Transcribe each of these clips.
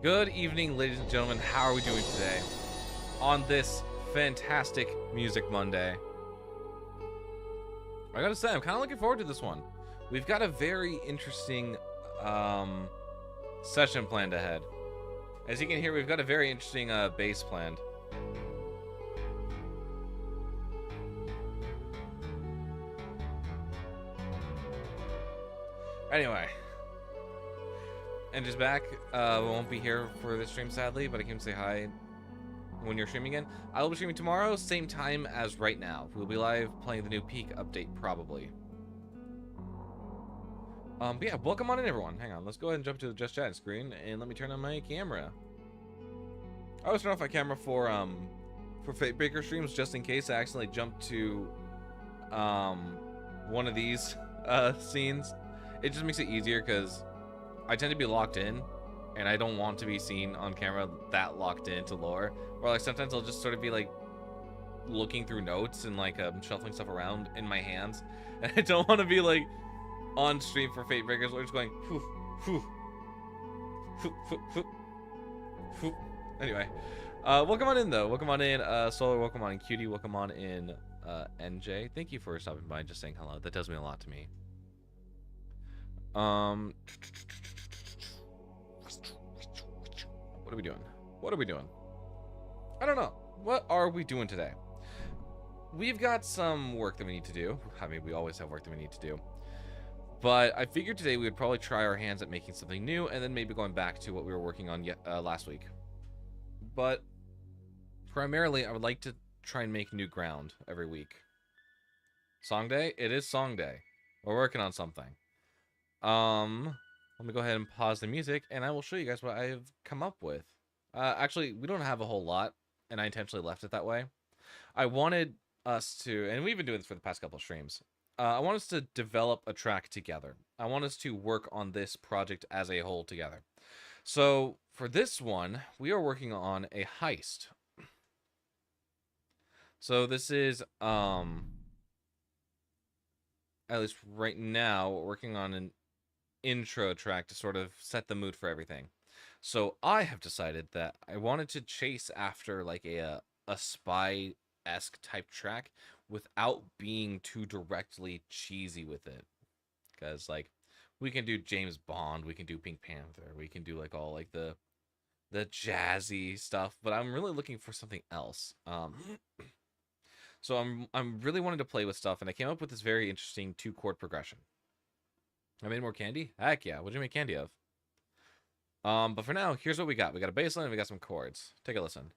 Good evening, ladies and gentlemen. How are we doing today on this fantastic Music Monday? I gotta say, I'm kind of looking forward to this one. We've got a very interesting session planned ahead. As you can hear, we've got a very interesting bass planned. Anyway, and just back. We won't be here for this stream, sadly, but I came to say hi when you're streaming again. I will be streaming tomorrow, same time as right now. We'll be live playing the new Peak update, probably. But yeah, welcome on in, everyone. Hang on, let's go ahead and jump to the Just Chat screen, and let me turn on my camera. I always turn off my camera for Fate Breaker streams, just in case I accidentally jump to one of these scenes. It just makes it easier because I tend to be locked in, and I don't want to be seen on camera that locked into lore. Or like sometimes I'll just sort of be like looking through notes and like shuffling stuff around in my hands, and I don't want to be like on stream for Fate Breakers. We're just going whew, whew, whew, whew, whew, whew. Anyway, welcome on in though. Welcome on in, Solar. Welcome on in, Cutie. Welcome on in, NJ. Thank you for stopping by and just saying hello. That does mean a lot to me. What are we doing? What are we doing? I don't know. What are we doing today? We've got some work that we need to do. I mean, we always have work that we need to do. But I figured today we would probably try our hands at making something new, and then maybe going back to what we were working on last week. But primarily, I would like to try and make new ground every week. Song day? It is song day. We're working on something. Let me go ahead and pause the music, and I will show you guys what I've come up with. Actually, we don't have a whole lot, and I intentionally left it that way. I wanted us to, and we've been doing this for the past couple of streams, I want us to develop a track together. I want us to work on this project as a whole together. So, for this one, we are working on a heist. So this is, at least right now, we're working on an intro track to sort of set the mood for everything. So I have decided that I wanted to chase after like a spy-esque type track without being too directly cheesy with it. Because like we can do James Bond, we can do Pink Panther, we can do like all like the jazzy stuff, but I'm really looking for something else. So I'm really wanting to play with stuff, and I came up with this very interesting 2-chord progression. I made more candy? Heck yeah. What'd you make candy of? But for now, here's what we got. We got a bass line and we got some chords. Take a listen.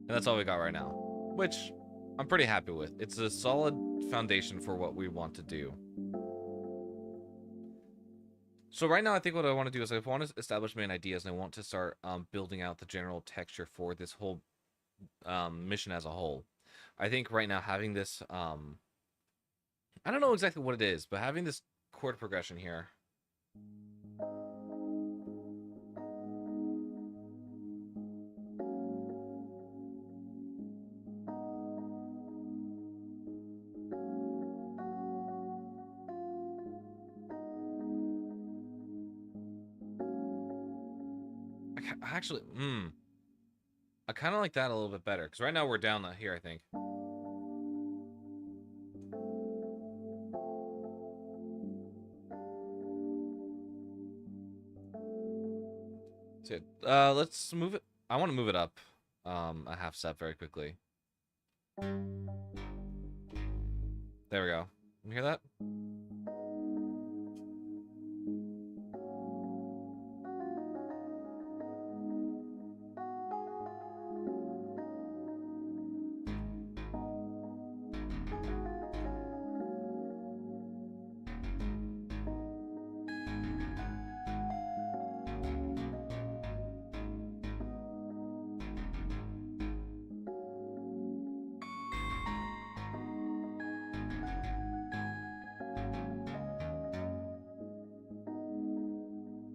And that's all we got right now, which I'm pretty happy with. It's a solid foundation for what we want to do. So right now, I think what I want to do is I want to establish main ideas, and I want to start building out the general texture for this whole mission as a whole. I think right now having this, I don't know exactly what it is, but having this chord progression here. Actually, I kind of like that a little bit better, because right now we're down here, I think. So, let's move it. I want to move it up a half step very quickly. There we go. You hear that?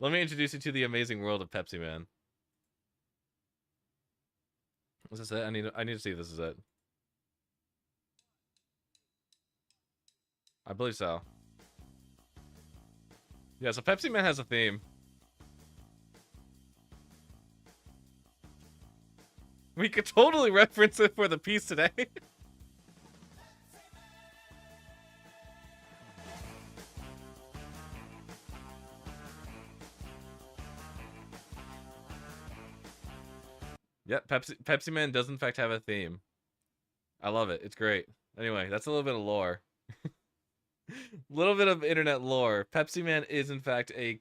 Let me introduce you to the amazing world of Pepsi Man. Is this it? I need to see if this is it. I believe so. Yeah, so Pepsi Man has a theme. We could totally reference it for the piece today. Yep, Pepsi Man does in fact have a theme. I love it. It's great. Anyway, that's a little bit of lore. A little bit of internet lore. Pepsi Man is in fact a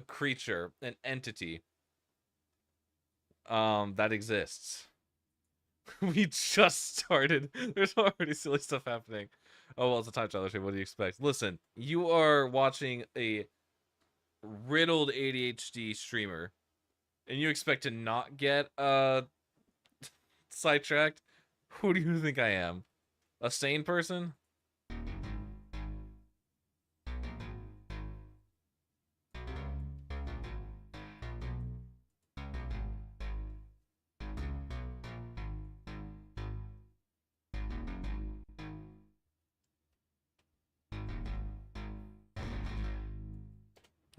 creature, an entity that exists. We just started. There's already silly stuff happening. Oh well, it's a time traveler stream. What do you expect? Listen, you are watching a riddled ADHD streamer, and you expect to not get sidetracked? Who do you think I am? A sane person?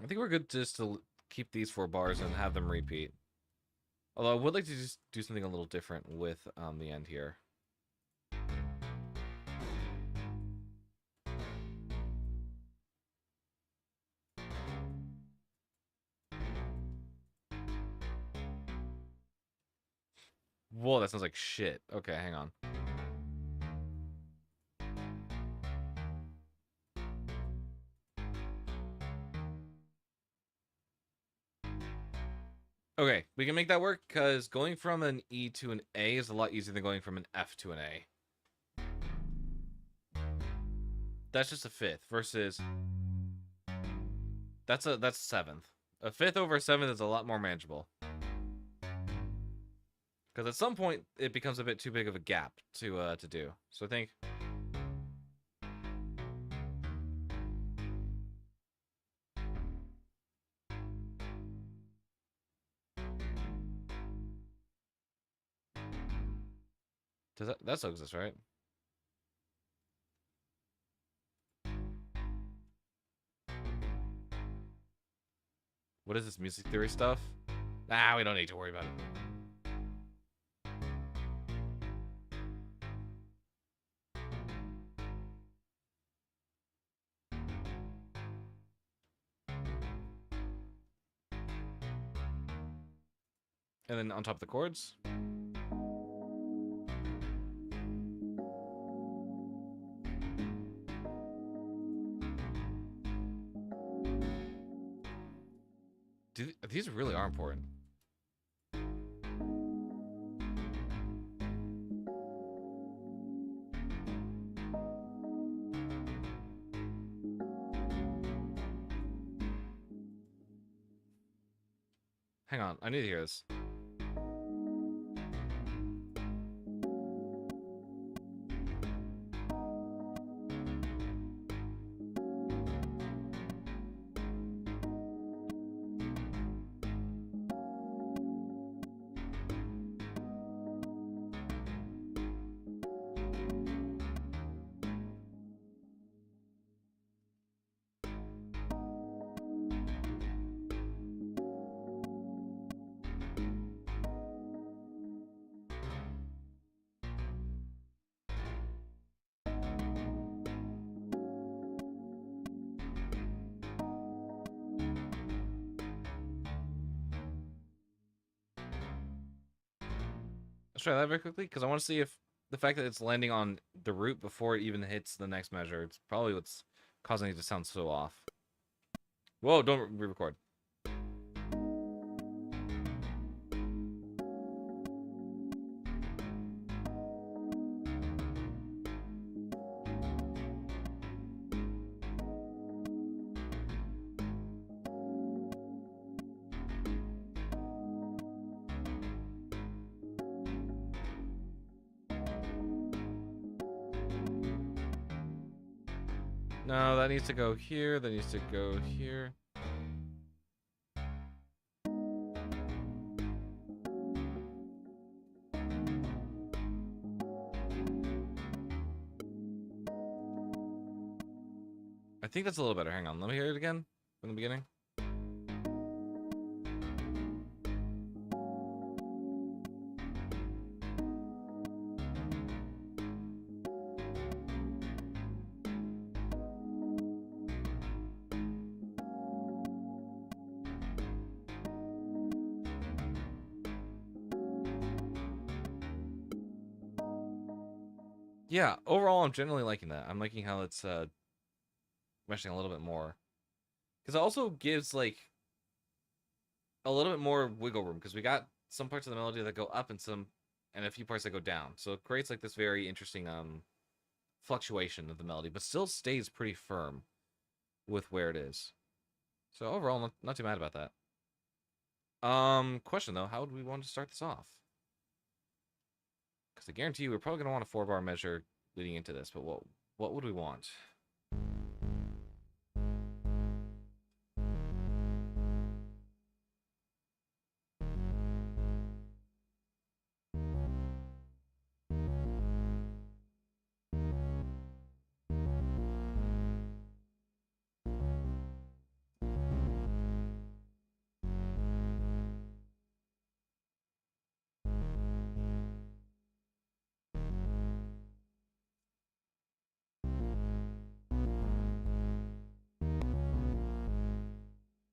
I think we're good just to keep these 4 bars and have them repeat. Although I would like to just do something a little different with the end here. Whoa, that sounds like shit. Okay, hang on. Okay, we can make that work because going from an E to an A is a lot easier than going from an F to an A. That's just a fifth versus that's a 7th. A fifth over a 7th is a lot more manageable. Because at some point it becomes a bit too big of a gap to do. So I think that still exists, right? What is this music theory stuff? Nah, we don't need to worry about it. And then on top of the chords. These really are important. Hang on, I need to hear this. Let's try that very quickly because I want to see if the fact that it's landing on the root before it even hits the next measure, it's probably what's causing it to sound so off. Whoa, don't re-record. No, that needs to go here. That needs to go here. think that's a little better. Hang on, let me hear it again from the beginning. Yeah, overall, I'm generally liking that. I'm liking how it's meshing a little bit more. Because it also gives, like, a little bit more wiggle room. Because we got some parts of the melody that go up and a few parts that go down. So it creates, like, this very interesting fluctuation of the melody. But still stays pretty firm with where it is. So overall, not too mad about that. Question, though. How would we want to start this off? Because I guarantee you we're probably going to want a 4-bar measure leading into this. But what would we want?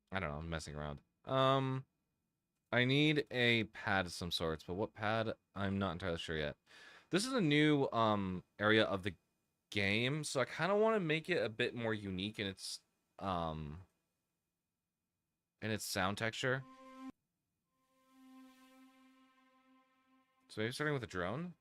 I don't know. I'm messing around. I need a pad of some sorts, but what pad? I'm not entirely sure yet. This is a new area of the game, so I kind of want to make it a bit more unique um in its sound texture. So maybe starting with a drone.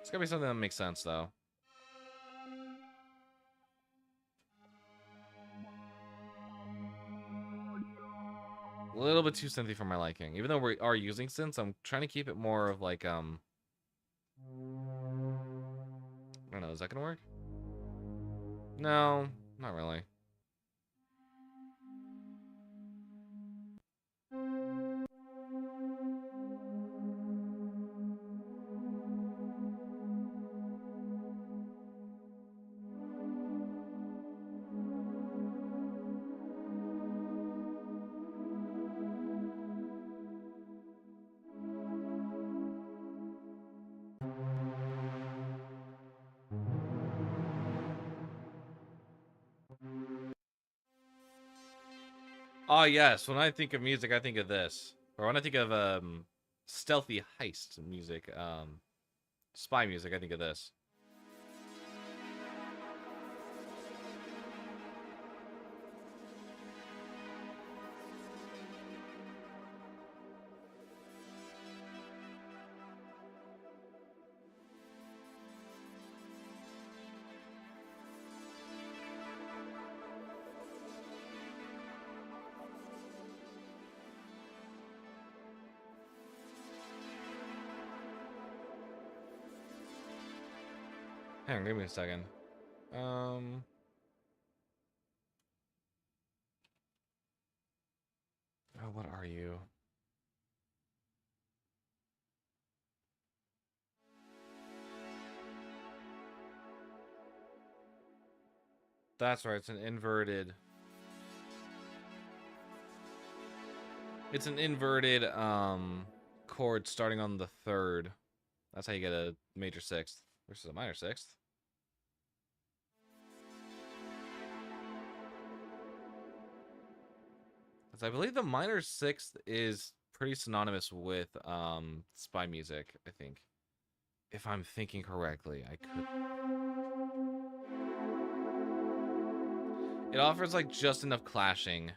It's gotta be something that makes sense, though. A little bit too synthy for my liking. Even though we are using synths, I'm trying to keep it more of like, I don't know, is that gonna work? No, not really. Oh yes, when I think of music, I think of this. Or when I think of stealthy heist music, spy music, I think of this. Hang on, give me a second. Um, oh, what are you? That's right, it's an inverted. It's an inverted chord starting on the 3rd. That's how you get a major 6th versus a minor 6th. Because I believe the minor 6th is pretty synonymous with spy music, I think. If I'm thinking correctly, I could. It offers like just enough clashing.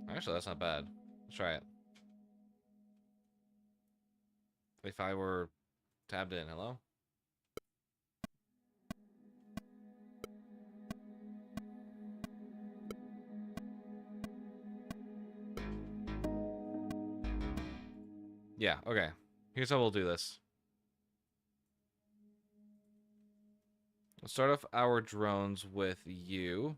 Actually, that's not bad. Let's try it. If I were tabbed in, hello? Yeah, okay. Here's how we'll do this. We'll start off our drones with you.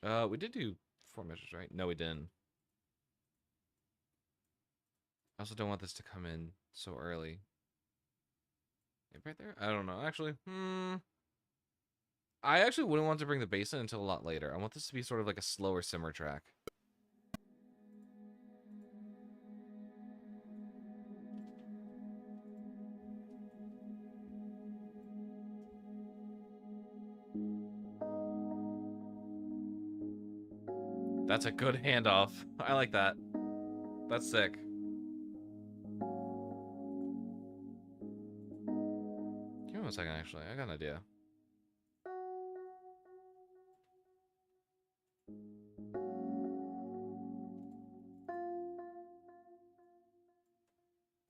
We did do 4 measures, right? No, we didn't. I also don't want this to come in so early. Right there? I don't know. Actually, I actually wouldn't want to bring the bass in until a lot later. I want this to be sort of like a slower simmer track. That's a good handoff. I like that. That's sick. Give me 1 second, actually. I got an idea.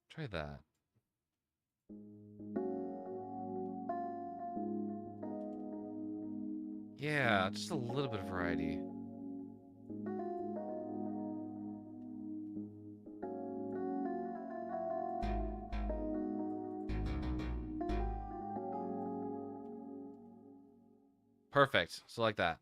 Try that. Yeah, just a little bit of variety. Perfect. So like that.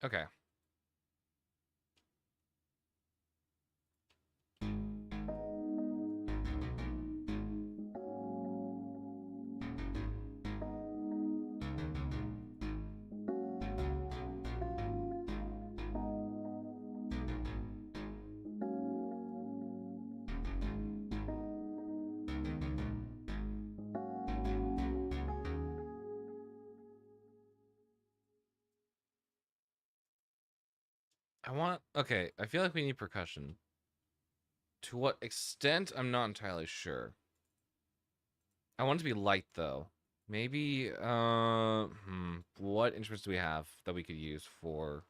Okay. Okay, I feel like we need percussion. To what extent, I'm not entirely sure. I want it to be light, though. Maybe, what instruments do we have that we could use for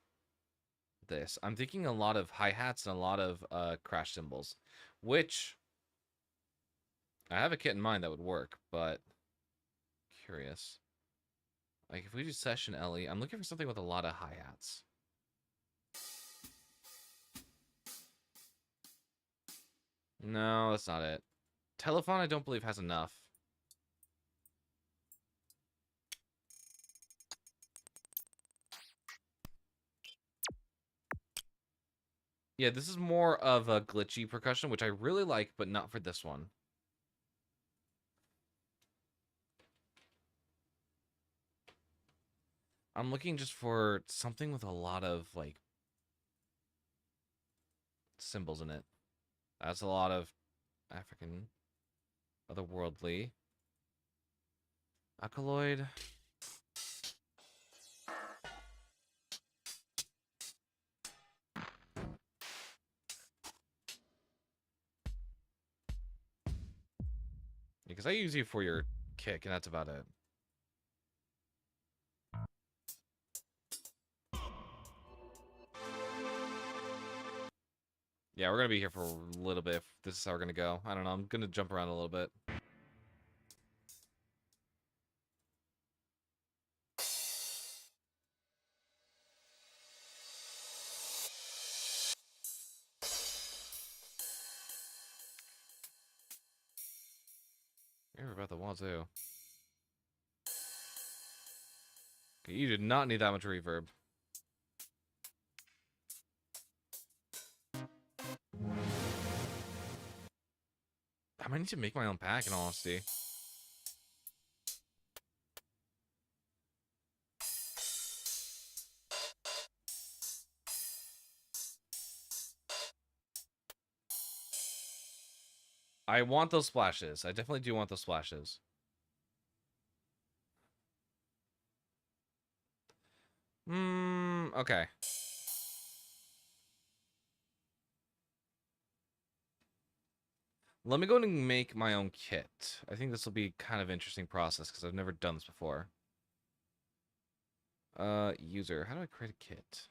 this? I'm thinking a lot of hi-hats and a lot of, crash cymbals. Which, I have a kit in mind that would work, but... Curious. Like, if we do session Ellie, I'm looking for something with a lot of hi-hats. No, that's not it. Telephone, I don't believe, has enough. Yeah, this is more of a glitchy percussion, which I really like, but not for this one. I'm looking just for something with a lot of, like, symbols in it. That's a lot of African, otherworldly. Alkaloid. Because I use you for your kick, and that's about it. Yeah, we're gonna be here for a little bit if this is how we're gonna go. I don't know, I'm gonna jump around a little bit. You're about the wall, too. Okay, you did not need that much reverb. I might need to make my own pack, in all honesty. I want those splashes. I definitely do want those splashes. Okay. Let me go and make my own kit. I think this will be kind of interesting process because I've never done this before. User, how do I create a kit?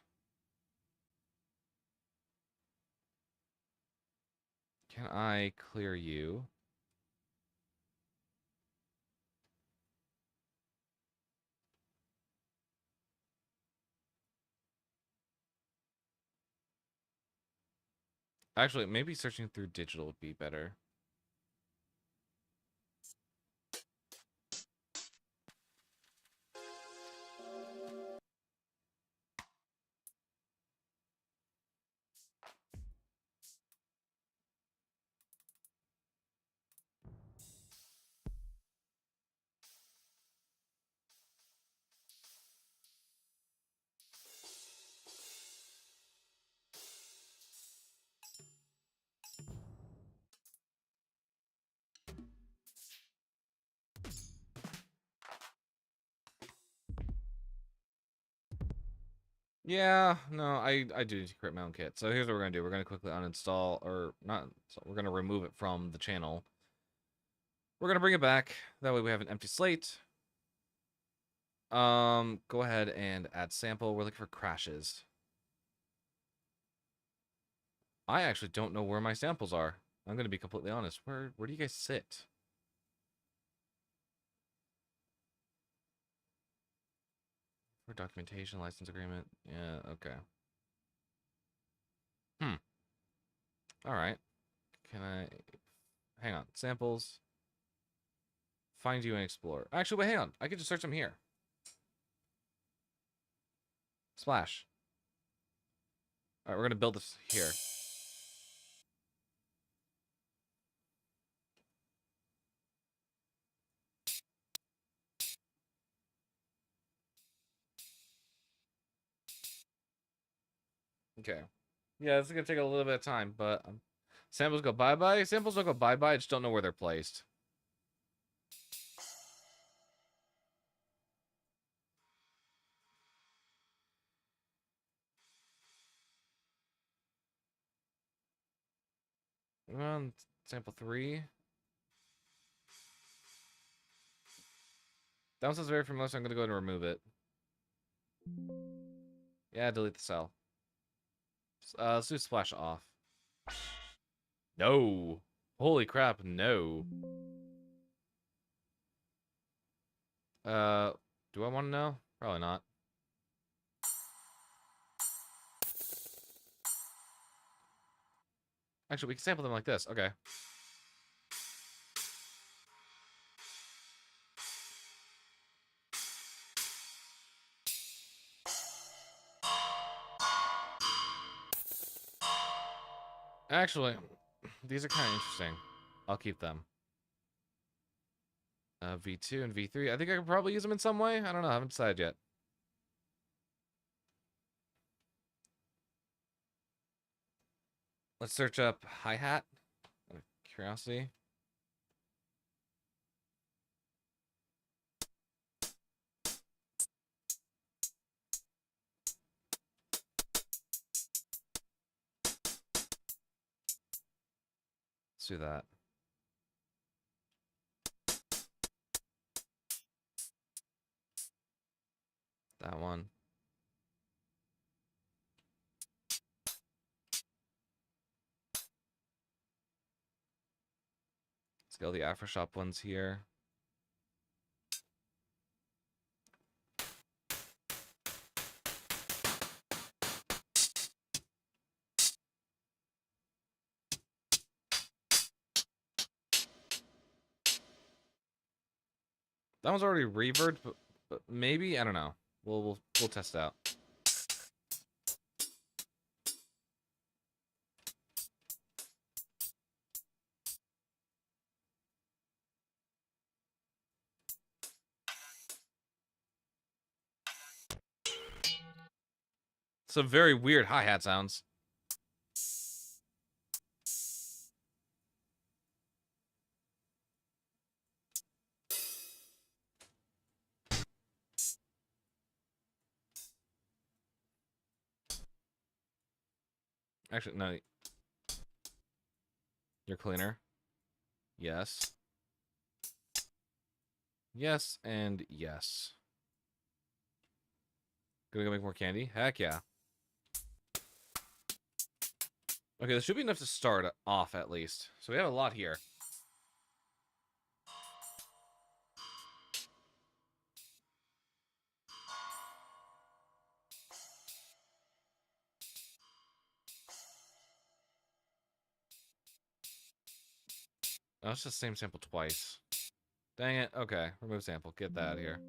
Can I clear you? Actually, maybe searching through digital would be better. Yeah, no, I do need to create my own kit. So here's what we're gonna do. We're gonna quickly uninstall, or not. So we're gonna remove it from the channel. We're gonna bring it back. That way we have an empty slate. Go ahead and add sample. We're looking for crashes. I actually don't know where my samples are. I'm gonna be completely honest. Where do you guys sit? For documentation, license agreement. Yeah, okay. Hmm. All right. Can I hang on? Samples. Find you and explore. Actually, wait, hang on. I could just search them here. Splash. All right, we're gonna build this here. Okay. Yeah, this is gonna take a little bit of time, but samples go bye bye. Samples don't go bye bye. I just don't know where they're placed. Sample 3. That one sounds very familiar, so I'm gonna go ahead and remove it. Yeah, delete the cell. Let's do splash off. No. Holy crap, no. Uh, do I want to know? Probably not. Actually, we can sample them like this. Okay. Actually, these are kind of interesting. I'll keep them. V2 and V3. I think I could probably use them in some way. I don't know. I haven't decided yet. Let's search up hi-hat. Out of curiosity. Let's do that. That one. Let's go the Afroshop ones here. That one's already reverbed, but maybe I don't know. We'll test it out. Some very weird hi-hat sounds. Actually, no. Your cleaner. Yes. Yes, and yes. Gonna go make more candy? Heck yeah. Okay, this should be enough to start off, at least. So we have a lot here. Oh, it's just the same sample twice. Dang it. Okay, remove sample. Get that out of here.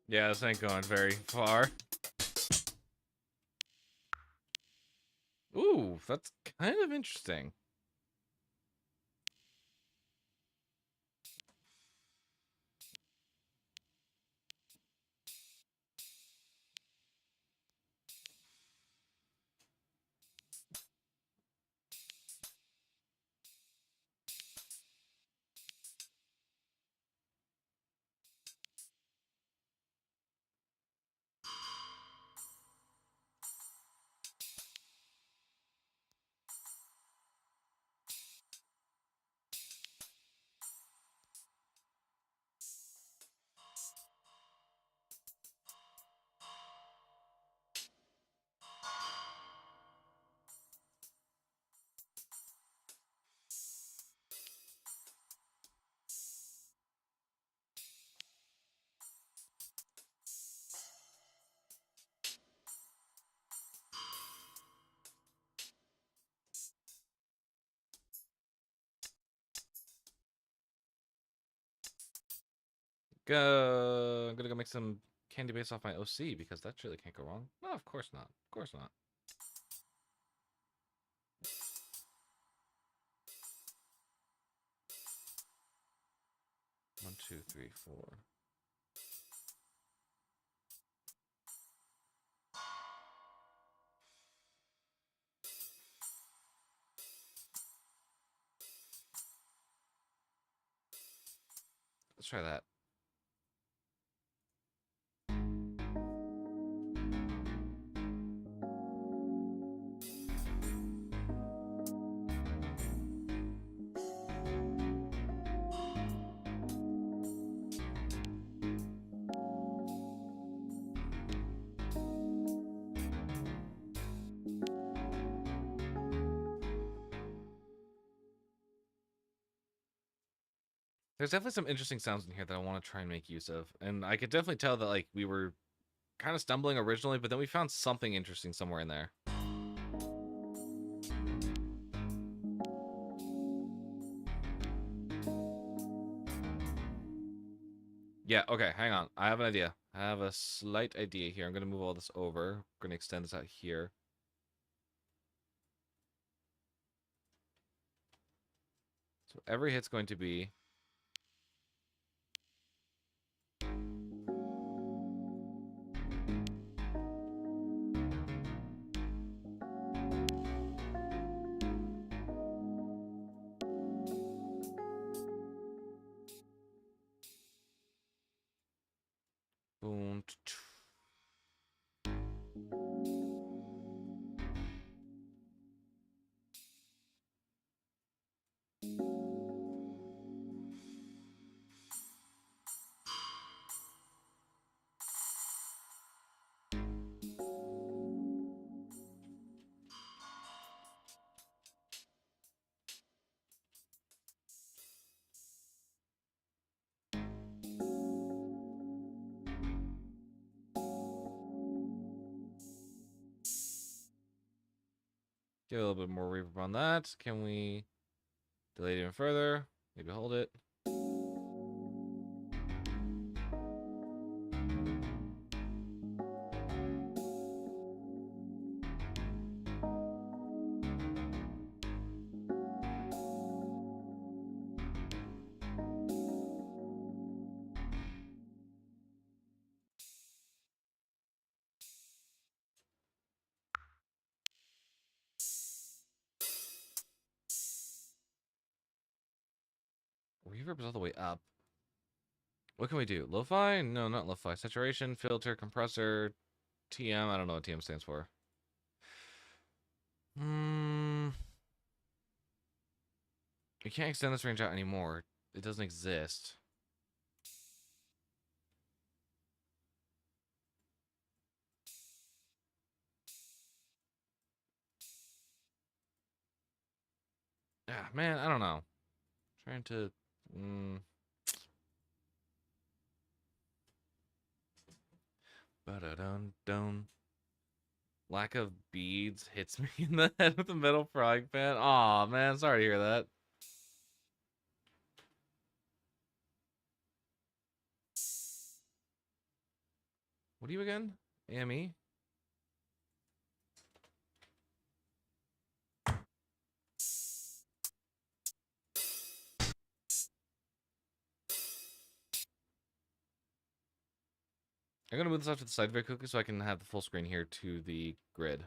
Yeah, this ain't going very far. Ooh, that's kind of interesting. I'm gonna go make some candy based off my OC because that surely can't go wrong. No, of course not. Of course not. One, two, three, four. Let's try that. There's definitely some interesting sounds in here that I want to try and make use of. And I could definitely tell that like we were kind of stumbling originally, but then we found something interesting somewhere in there. Yeah, okay, hang on. I have an idea. I have a slight idea here. I'm going to move all this over. I'm going to extend this out here. So every hit's going to be... Boom. Get a little bit more reverb on that. Can we... Delay it even further. Maybe hold it. Reverb is all the way up. What can we do? Lo-fi? No, not lo-fi. Saturation, filter, compressor, TM. I don't know what TM stands for. We can't extend this range out anymore. It doesn't exist. Ah, man, I don't know. Trying to... Ba-da-dun-dun. Lack of beads hits me in the head with a metal frying pan. Aw, man, sorry to hear that. What are you again? AME? I'm gonna move this off to the side very quickly so I can have the full screen here to the grid.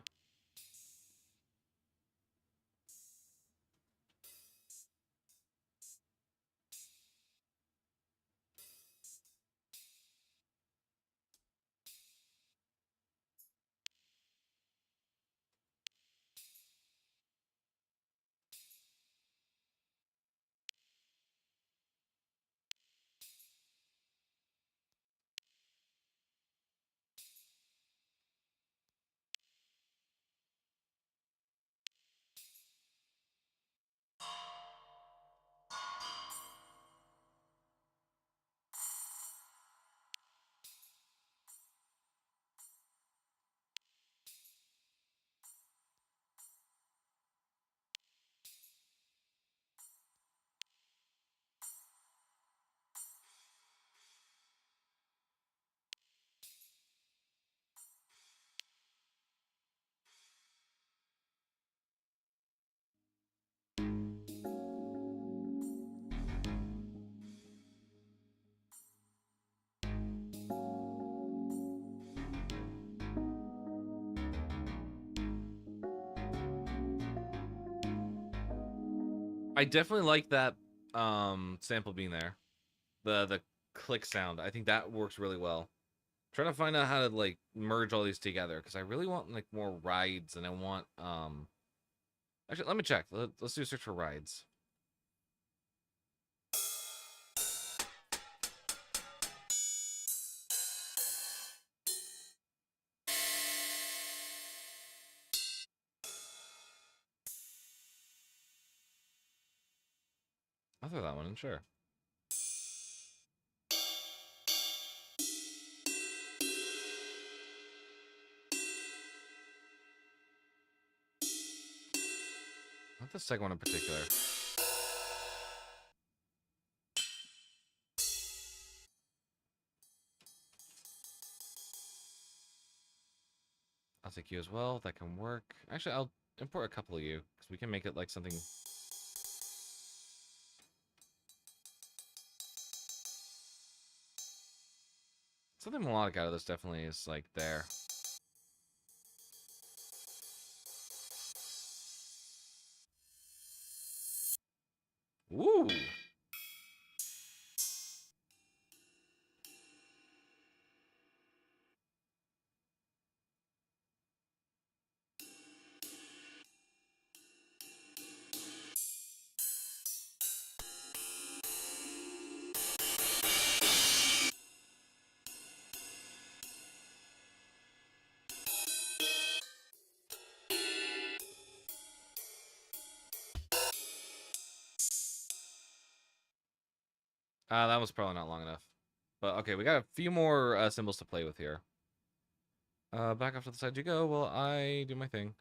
I definitely like that sample being there. The click sound. I think that works really well. Trying to find out how to like merge all these together because I really want like more rides and I want actually let me check. Let's do a search for rides. I'll throw that one in, sure. Not the second one in particular. I'll take you as well. That can work. Actually, I'll import a couple of you because we can make it like something. Something melodic out of this definitely is like there. Ooh. That was probably not long enough. But okay, we got a few more symbols to play with here. Back off to the side you go while I do my thing.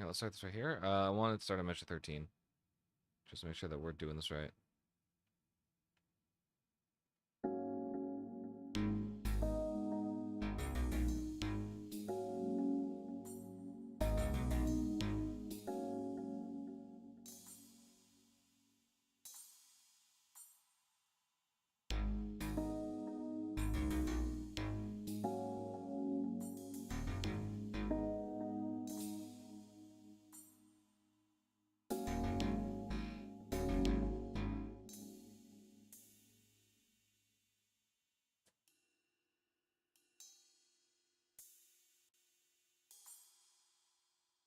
Okay, let's start this right here. I wanted to start at measure 13. Just to make sure that we're doing this right.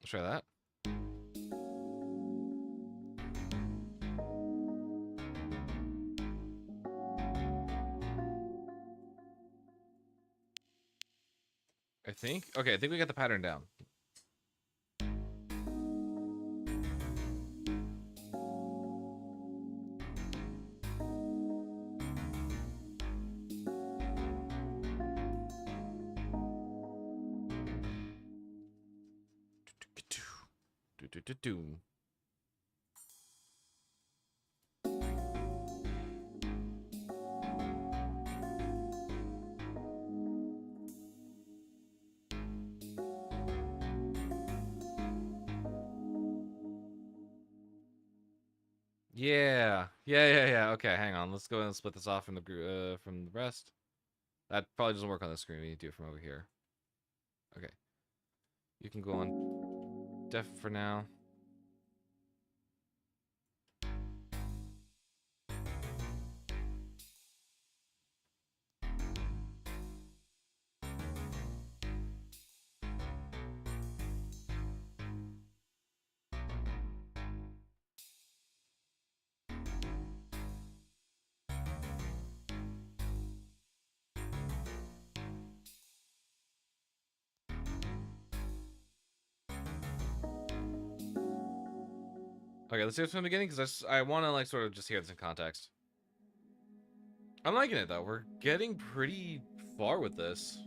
Let's try that. I think. Okay, I think we got the pattern down. Do. Yeah. Okay, hang on. Let's go ahead and split this off from the rest. That probably doesn't work on the screen. We need to do it from over here. Okay. You can go on def for now. Okay, let's do this from the beginning because I want to like sort of just hear this in context. I'm liking it though. We're getting pretty far with this.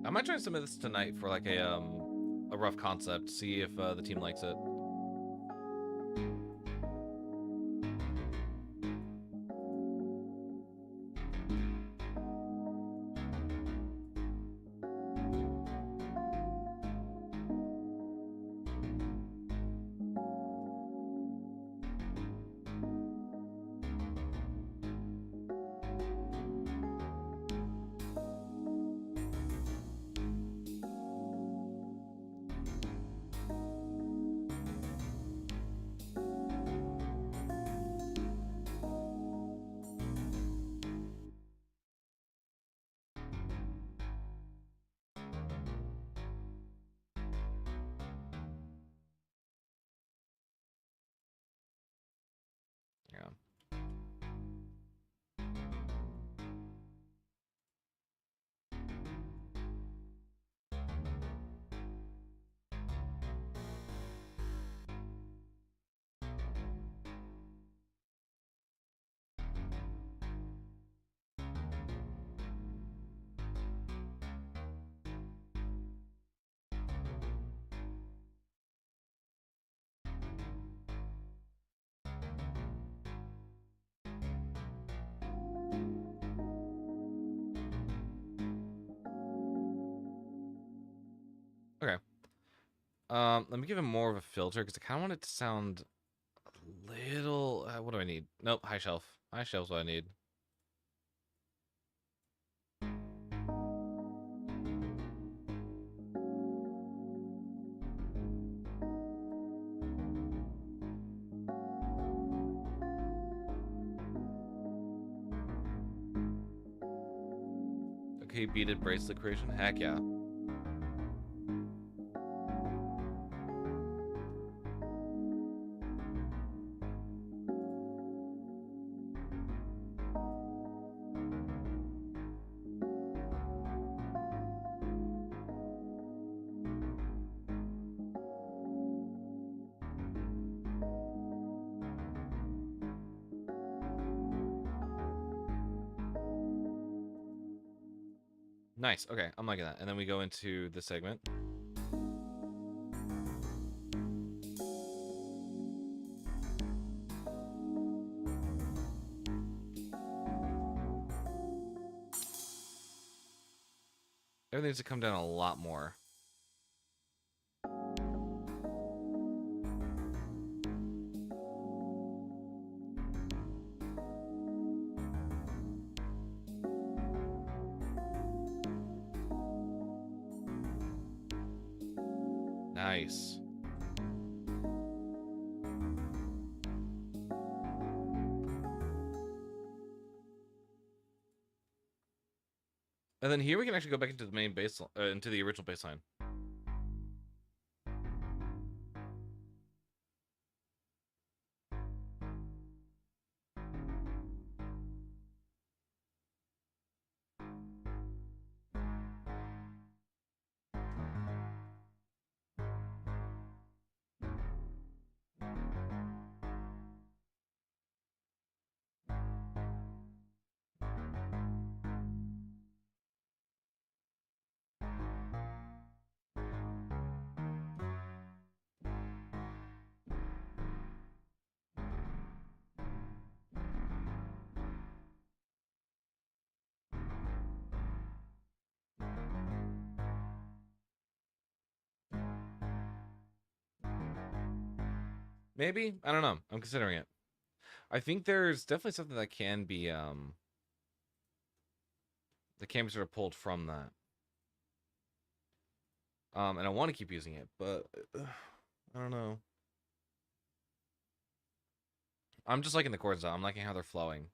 I might try to submit this tonight for like a rough concept. See if the team likes it. Yeah. Okay. Let me give him more of a filter because I kind of want it to sound a little. What do I need? Nope, high shelf. High shelf's what I need. Okay, beaded bracelet creation. Heck yeah. Nice. Okay, I'm liking that. And then we go into the segment. Everything needs to come down a lot more. Nice. And then here we can actually go back into the main baseline, into the original baseline. Maybe? I don't know. I'm considering it. I think there's definitely something that can be sort of pulled from that. And I want to keep using it, but I don't know. I'm just liking the chords though. I'm liking how they're flowing.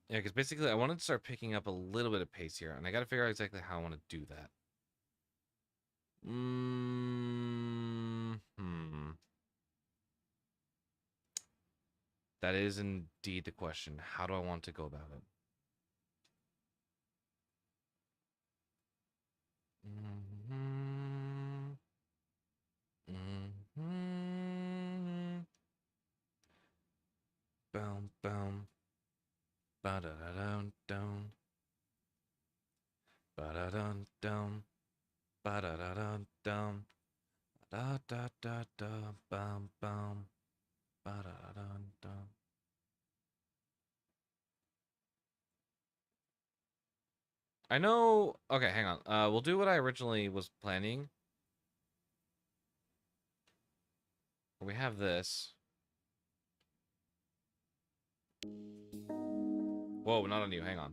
Yeah, because basically I wanted to start picking up a little bit of pace here, and I got to figure out exactly how I want to do that. That is indeed the question. How do I want to go about it? Boom, boom. Ba-da-da-dun-dun. Ba-da-dun-dun. Ba-da-da-dun-dun. Da-da-da-da. Bum, bum. Ba-da-da-dun-dun. I know. Okay, hang on. We'll do what I originally was planning. We have this. Whoa, not on you. Hang on.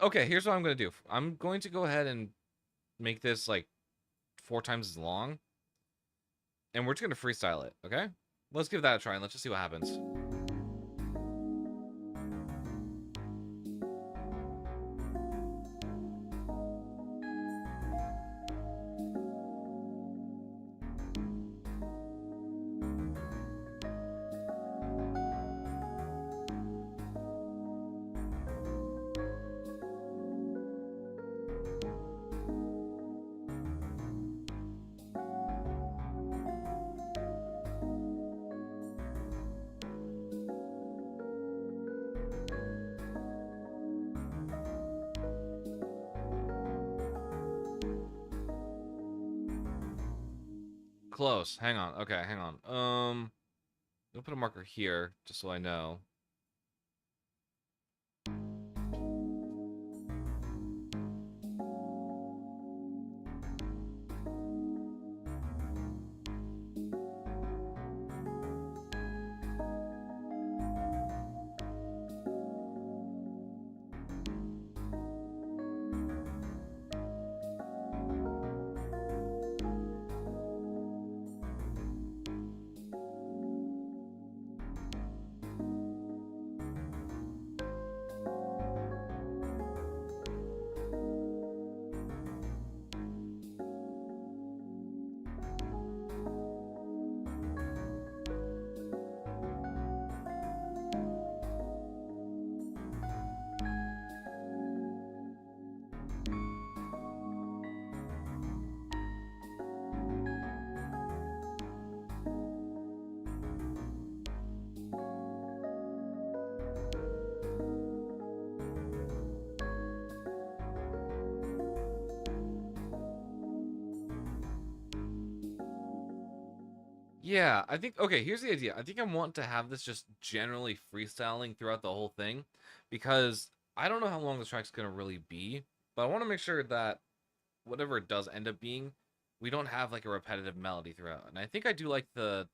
Okay. Here's what I'm gonna do. I'm going to go ahead and make this like 4 times as long, and we're just gonna freestyle it. Okay? Let's give that a try and let's just see what happens. Close. Hang on. Okay, hang on. I'll put a marker here just so I know. Yeah, I think okay, here's the idea. I think I want to have this just generally freestyling throughout the whole thing because I don't know how long this track's gonna really be, but I want to make sure that whatever it does end up being, we don't have like a repetitive melody throughout. And I think I do like the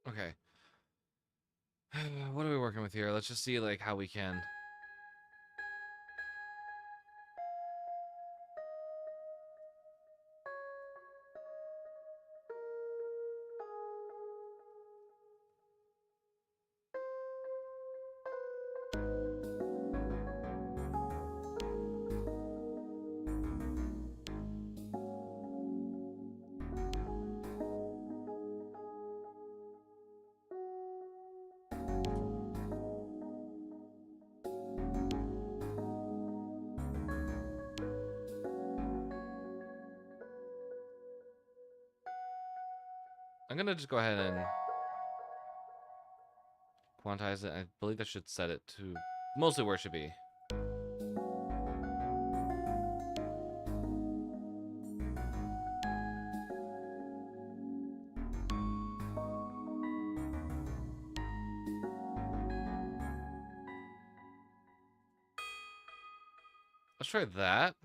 okay. What are we working with here? Let's just see like how we can. I'm gonna just go ahead and quantize it. I believe that should set it to mostly where it should be. Let's try that.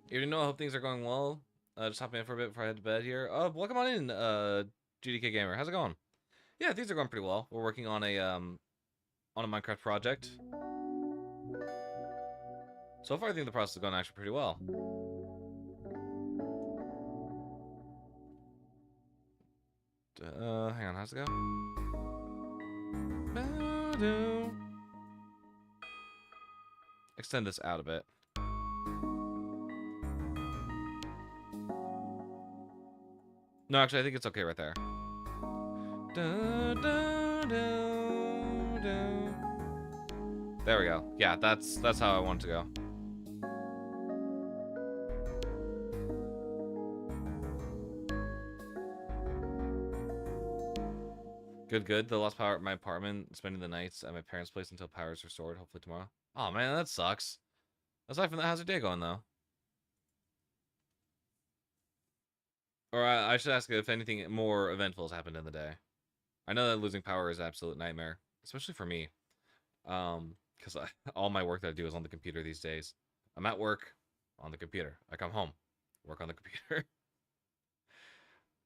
You know, I hope things are going well. Just hopping in for a bit before I head to bed here. Welcome on in, GDK Gamer. How's it going? Yeah, things are going pretty well. We're working on a Minecraft project. So far, I think the process is going actually pretty well. Hang on, how's it go? Extend this out a bit. No, actually, I think it's okay right there. There we go. Yeah, that's how I want it to go. Good, good. The lost power at my apartment, spending the nights at my parents' place until power is restored, hopefully tomorrow. Oh man, that sucks. Aside from that, how's your day going though? Or I should ask if anything more eventful has happened in the day. I know that losing power is an absolute nightmare, especially for me. Because all my work that I do is on the computer these days. I'm at work on the computer. I come home, work on the computer.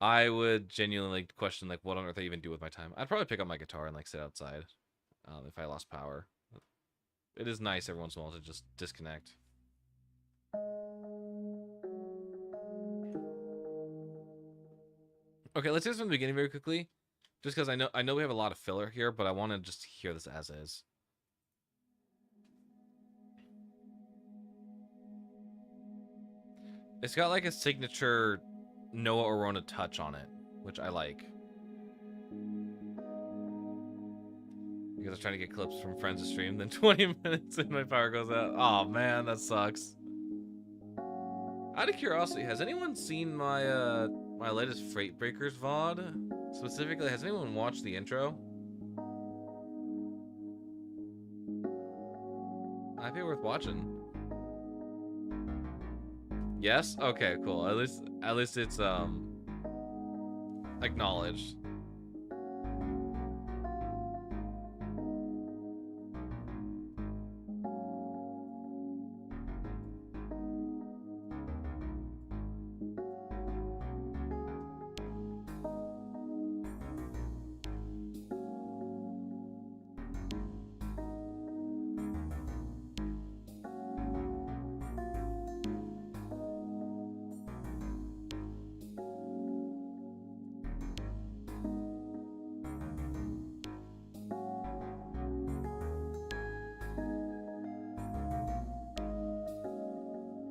I would genuinely question like what on earth I even do with my time. I'd probably pick up my guitar and like sit outside, if I lost power. It is nice every once in a while to just disconnect. Okay, let's do this from the beginning very quickly, just because I know we have a lot of filler here, but I want to just hear this as is. It's got like a signature Noah Orona touch on it, which I like. Because I'm trying to get clips from friends to stream, then 20 minutes and my power goes out. Oh man, that sucks. Out of curiosity, has anyone seen my my latest Freight Breakers VOD? Specifically, has anyone watched the intro? Might be worth watching. Yes? Okay, cool. At least it's acknowledged.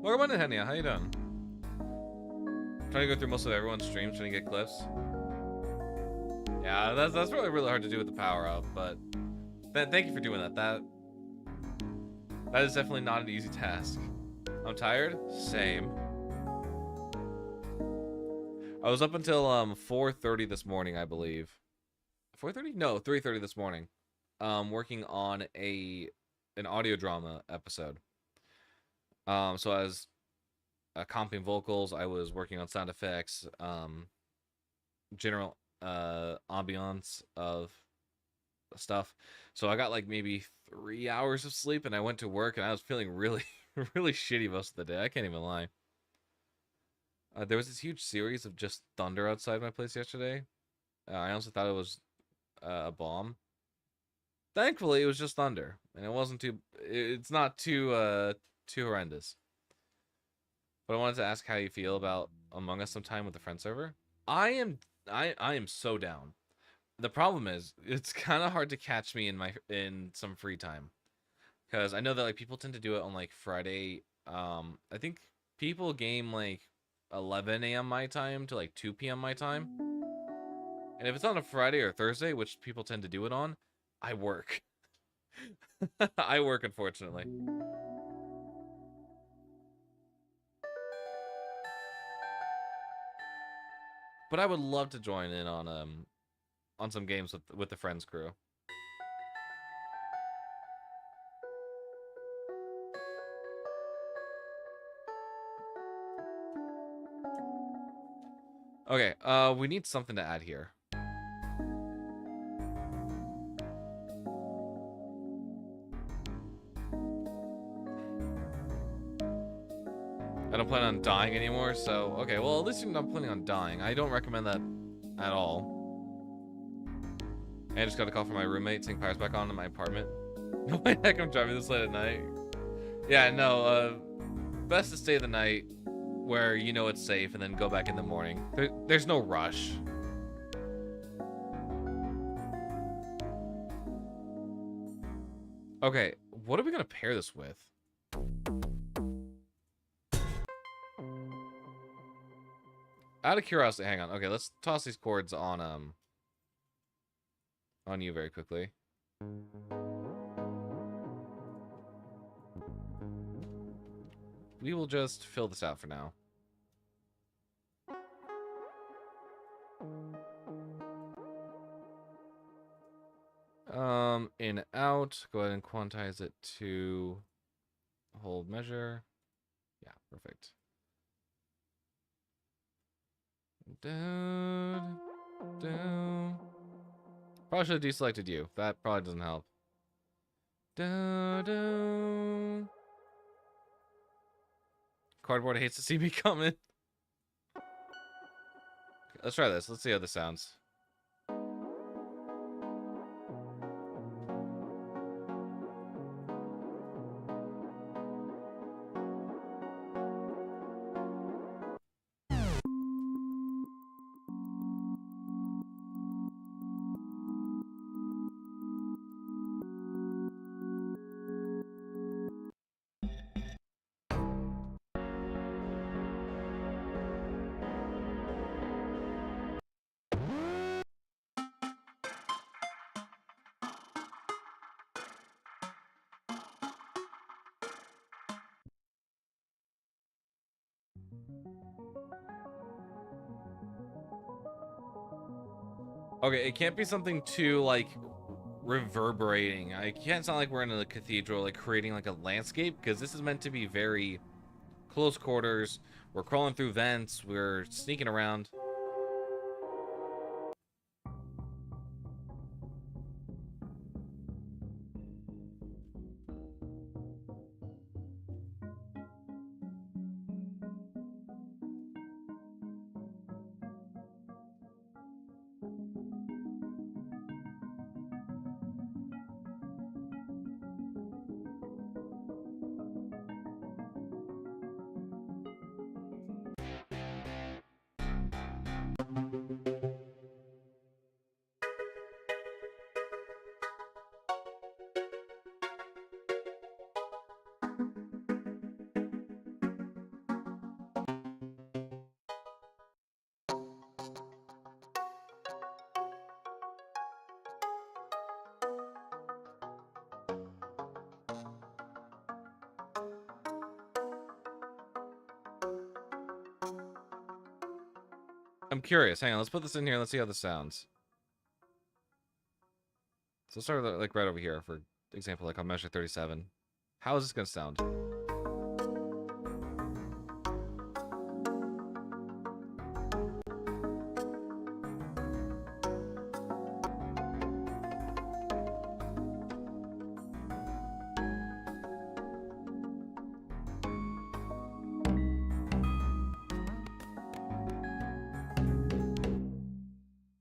Welcome on in, Henia. How you doing? Trying to go through most of everyone's streams, trying to get clips. Yeah, that's really really hard to do with the power up, but thank you for doing that. That is definitely not an easy task. I'm tired. Same. I was up until 4:30 this morning, I believe. 4:30? No, 3:30 this morning. Working on an audio drama episode. So I was comping vocals. I was working on sound effects. General ambiance of stuff. So I got like maybe 3 hours of sleep, and I went to work, and I was feeling really, really shitty most of the day. I can't even lie. There was this huge series of just thunder outside my place yesterday. I honestly thought it was a bomb. Thankfully, it was just thunder, and it wasn't too. It's not too horrendous. But I wanted to ask how you feel about Among Us sometime with the friend server. I am so down. The problem is it's kind of hard to catch me in some free time, because I know that like people tend to do it on like Friday. I think people game like 11 a.m. my time to like 2 p.m. my time. And if it's on a Friday or Thursday, which people tend to do it on, I work. I work, unfortunately. But I would love to join in on some games with the friends crew. Okay, we need something to add here. I don't plan on dying anymore, so okay, well at least you're not planning on dying. I don't recommend that at all. And I just got a call from my roommate saying power's back on in my apartment. No way heck I'm driving this late at night. Yeah, no, best to stay the night where you know it's safe and then go back in the morning. There's no rush. Okay, what are we gonna pair this with? Out of curiosity, hang on. Okay, let's toss these chords on you very quickly. We will just fill this out for now. In out, go ahead and quantize it to hold measure. Yeah, perfect. Down, down. Probably should have deselected you. That probably doesn't help. Down, down. Cardboard hates to see me coming. Okay, let's try this. Let's see how this sounds. Okay, it can't be something too, like, reverberating. I can't sound like we're in a cathedral, like, creating, like, a landscape, because this is meant to be very close quarters. We're crawling through vents. We're sneaking around. I'm curious. Hang on, let's put this in here. Let's see how this sounds. So let's start like right over here, for example, like on measure 37. How is this gonna sound?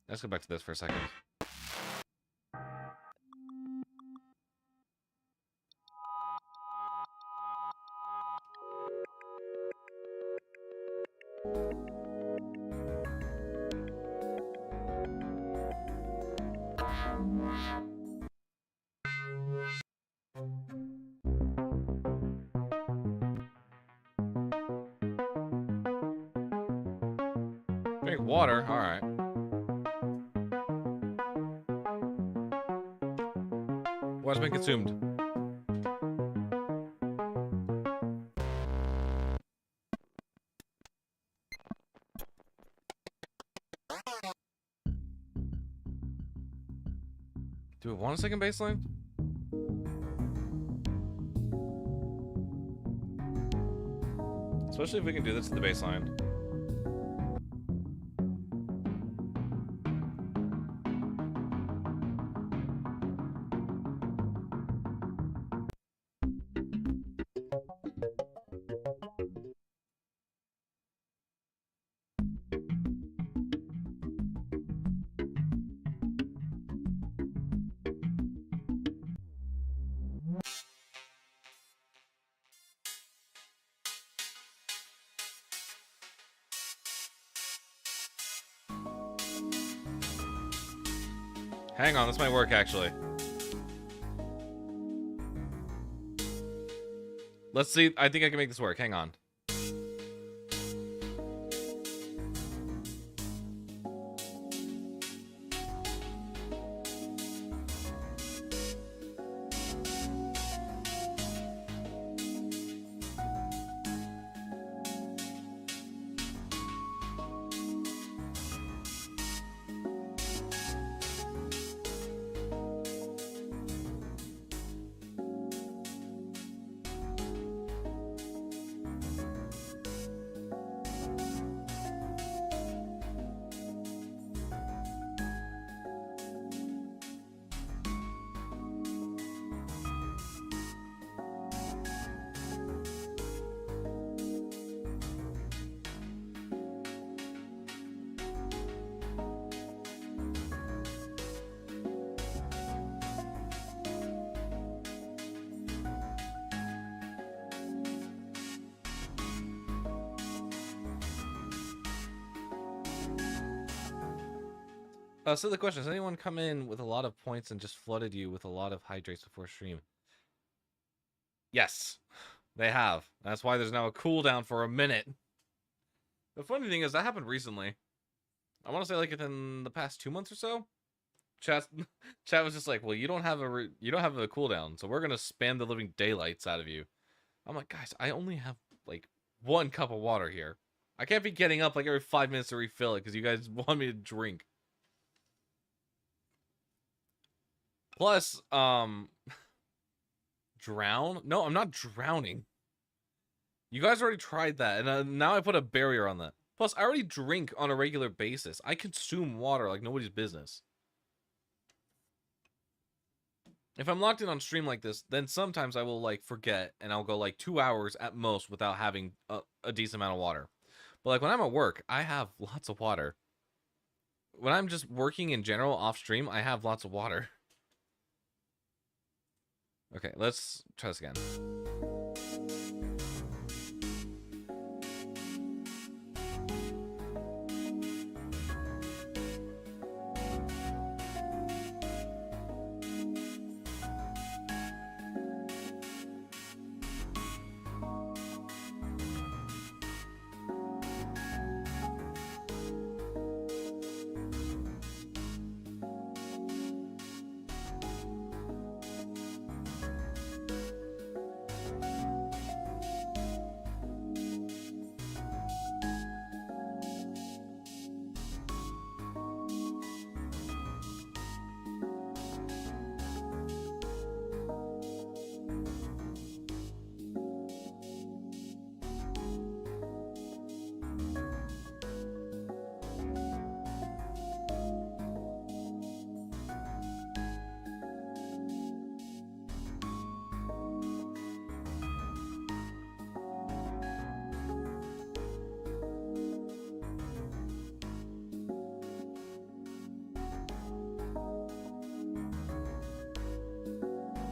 Let's go back to this for a second. Drink water, alright. Water's been consumed. Do we want a second baseline? Especially if we can do this to the baseline. Hang on, this might work actually. Let's see. I think I can make this work. Hang on. So the question is, anyone come in with a lot of points and just flooded you with a lot of hydrates before stream? Yes, they have. That's why there's now a cooldown for a minute. The funny thing is, that happened recently. I want to say like within the past 2 months or so. Chat was just like, well, you don't have a cooldown, so we're gonna spam the living daylights out of you. I'm like, guys, I only have like 1 cup of water here. I can't be getting up like every 5 minutes to refill it because you guys want me to drink. Plus, drown? No, I'm not drowning. You guys already tried that, and now I put a barrier on that. Plus, I already drink on a regular basis. I consume water like nobody's business. If I'm locked in on stream like this, then sometimes I will like forget, and I'll go like 2 hours at most without having a decent amount of water. But like when I'm at work, I have lots of water. When I'm just working in general off stream, I have lots of water. Okay, let's try this again.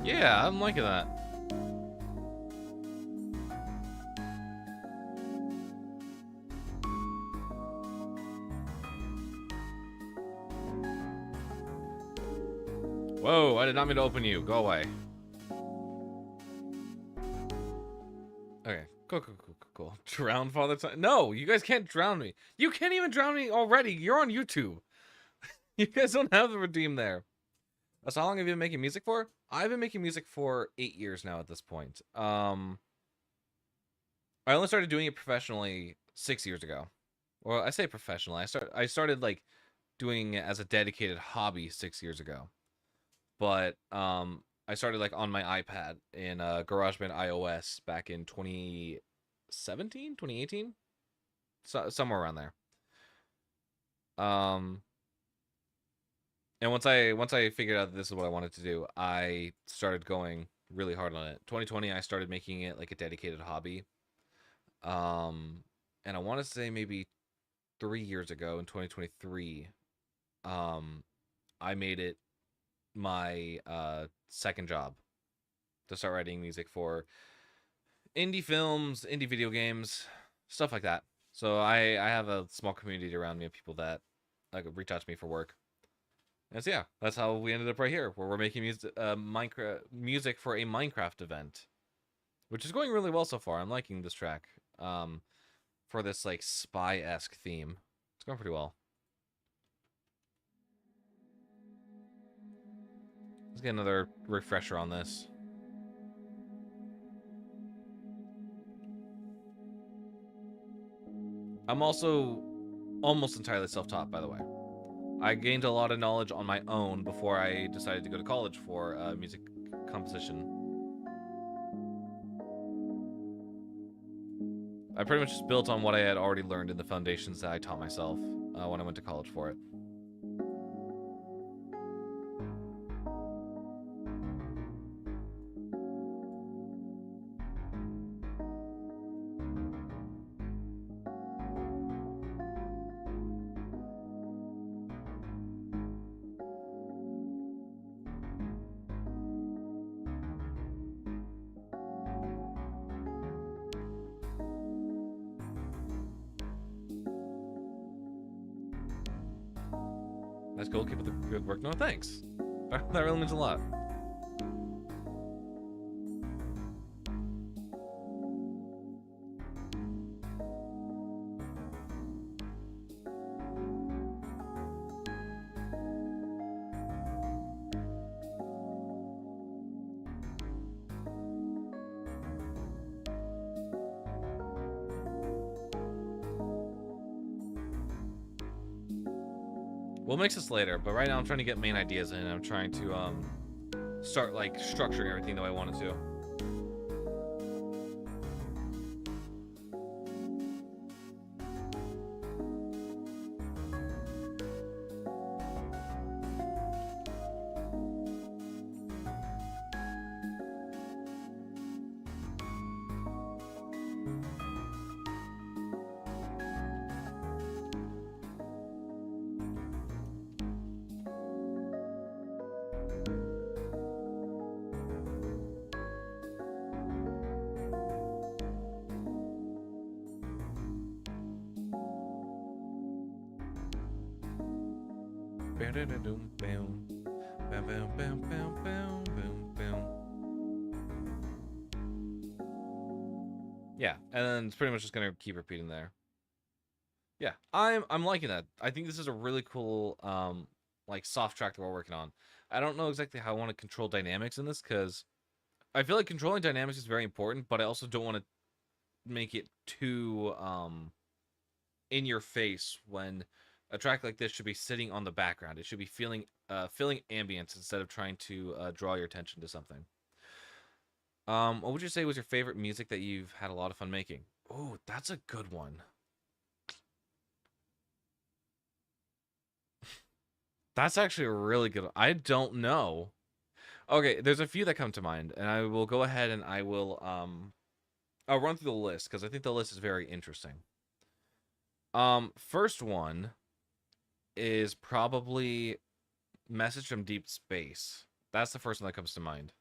Yeah, I'm liking that. Whoa, I did not mean to open you. Go away. Okay, cool. Drown Father Time. No, you guys can't drown me. You can't even drown me already. You're on YouTube. You guys don't have the redeem there. So how long have you been making music for? I've been making music for 8 years now at this point. I only started doing it professionally 6 years ago. Well, I say professionally. I started like doing it as a dedicated hobby 6 years ago. But I started like on my iPad in GarageBand iOS back in 2017, 2018, somewhere around there. And once I figured out that this is what I wanted to do, I started going really hard on it. 2020, I started making it like a dedicated hobby. And I want to say maybe 3 years ago in 2023, I made it my second job to start writing music for indie films, indie video games, stuff like that. So I have a small community around me of people that like reach out to me for work. And so yeah, that's how we ended up right here, where we're making music for a Minecraft event, which is going really well so far. I'm liking this track for this like spy-esque theme. It's going pretty well. Let's get another refresher on this. I'm also almost entirely self-taught, by the way. I gained a lot of knowledge on my own before I decided to go to college for music composition. I pretty much just built on what I had already learned in the foundations that I taught myself when I went to college for it. That's cool. Keep up the good work. No, thanks. That really means a lot. We'll mix this later, but right now I'm trying to get main ideas in. I'm trying to start like structuring everything that I wanted to. Yeah, and then it's pretty much just gonna keep repeating there. Yeah, I'm liking that. I think this is a really cool like soft track that we're working on. I don't know exactly how I want to control dynamics in this because I feel like controlling dynamics is very important, but I also don't want to make it too in your face when a track like this should be sitting on the background. It should be filling ambience instead of trying to draw your attention to something. What would you say was your favorite music that you've had a lot of fun making? Oh, that's a good one. That's actually a really good one. I don't know. Okay, there's a few that come to mind, and I will go ahead and I'll run through the list because I think the list is very interesting. First one is probably Message from Deep Space. That's the first one that comes to mind.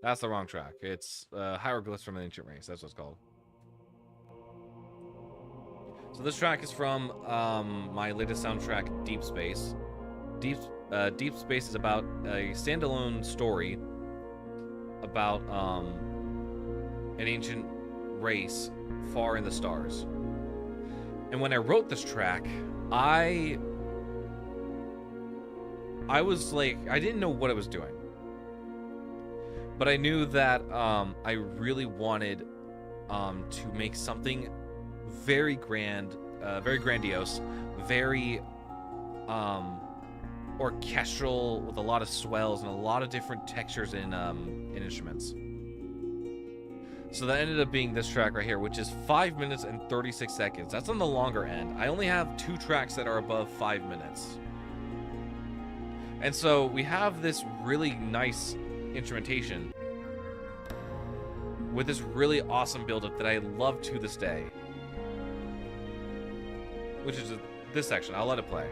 That's the wrong track. It's Hieroglyphs from an Ancient Race. That's what it's called. So this track is from my latest soundtrack, Deep Space. Deep Space is about a standalone story about an ancient race far in the stars. And when I wrote this track, I was like, I didn't know what I was doing. But I knew that I really wanted to make something very grand, very grandiose, very orchestral, with a lot of swells and a lot of different textures in instruments. So that ended up being this track right here, which is 5 minutes and 36 seconds. That's on the longer end. I only have 2 tracks that are above 5 minutes. And so we have this really nice instrumentation with this really awesome build-up that I love to this day. Which is this section. I'll let it play.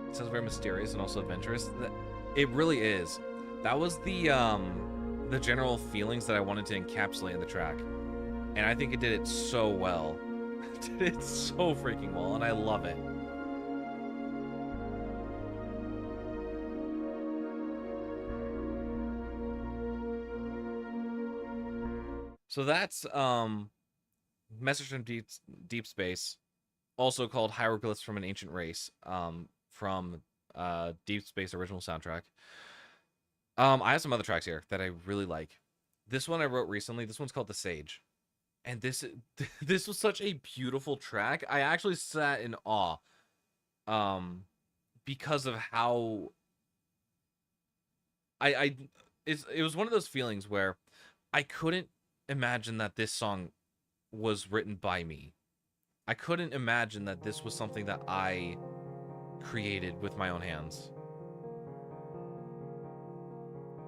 It sounds very mysterious and also adventurous. It really is. That was the general feelings that I wanted to encapsulate in the track. And I think it did it so well. It did it so freaking well, and I love it. So that's Message from Deep Space, also called Hieroglyphs from an Ancient Race, from Deep Space original soundtrack. I have some other tracks here that I really like. This one I wrote recently. This one's called The Sage. And this was such a beautiful track. I actually sat in awe because of how it was one of those feelings where I couldn't imagine that this song was written by me. I couldn't imagine that this was something that I created with my own hands.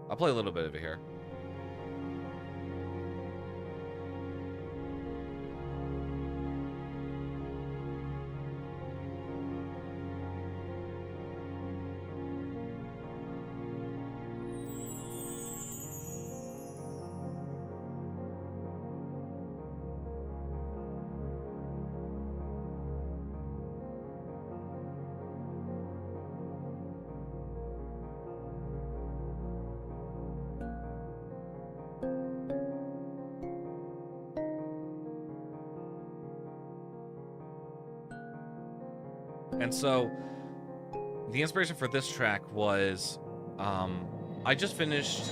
I'll play a little bit of it here. And so the inspiration for this track was I just finished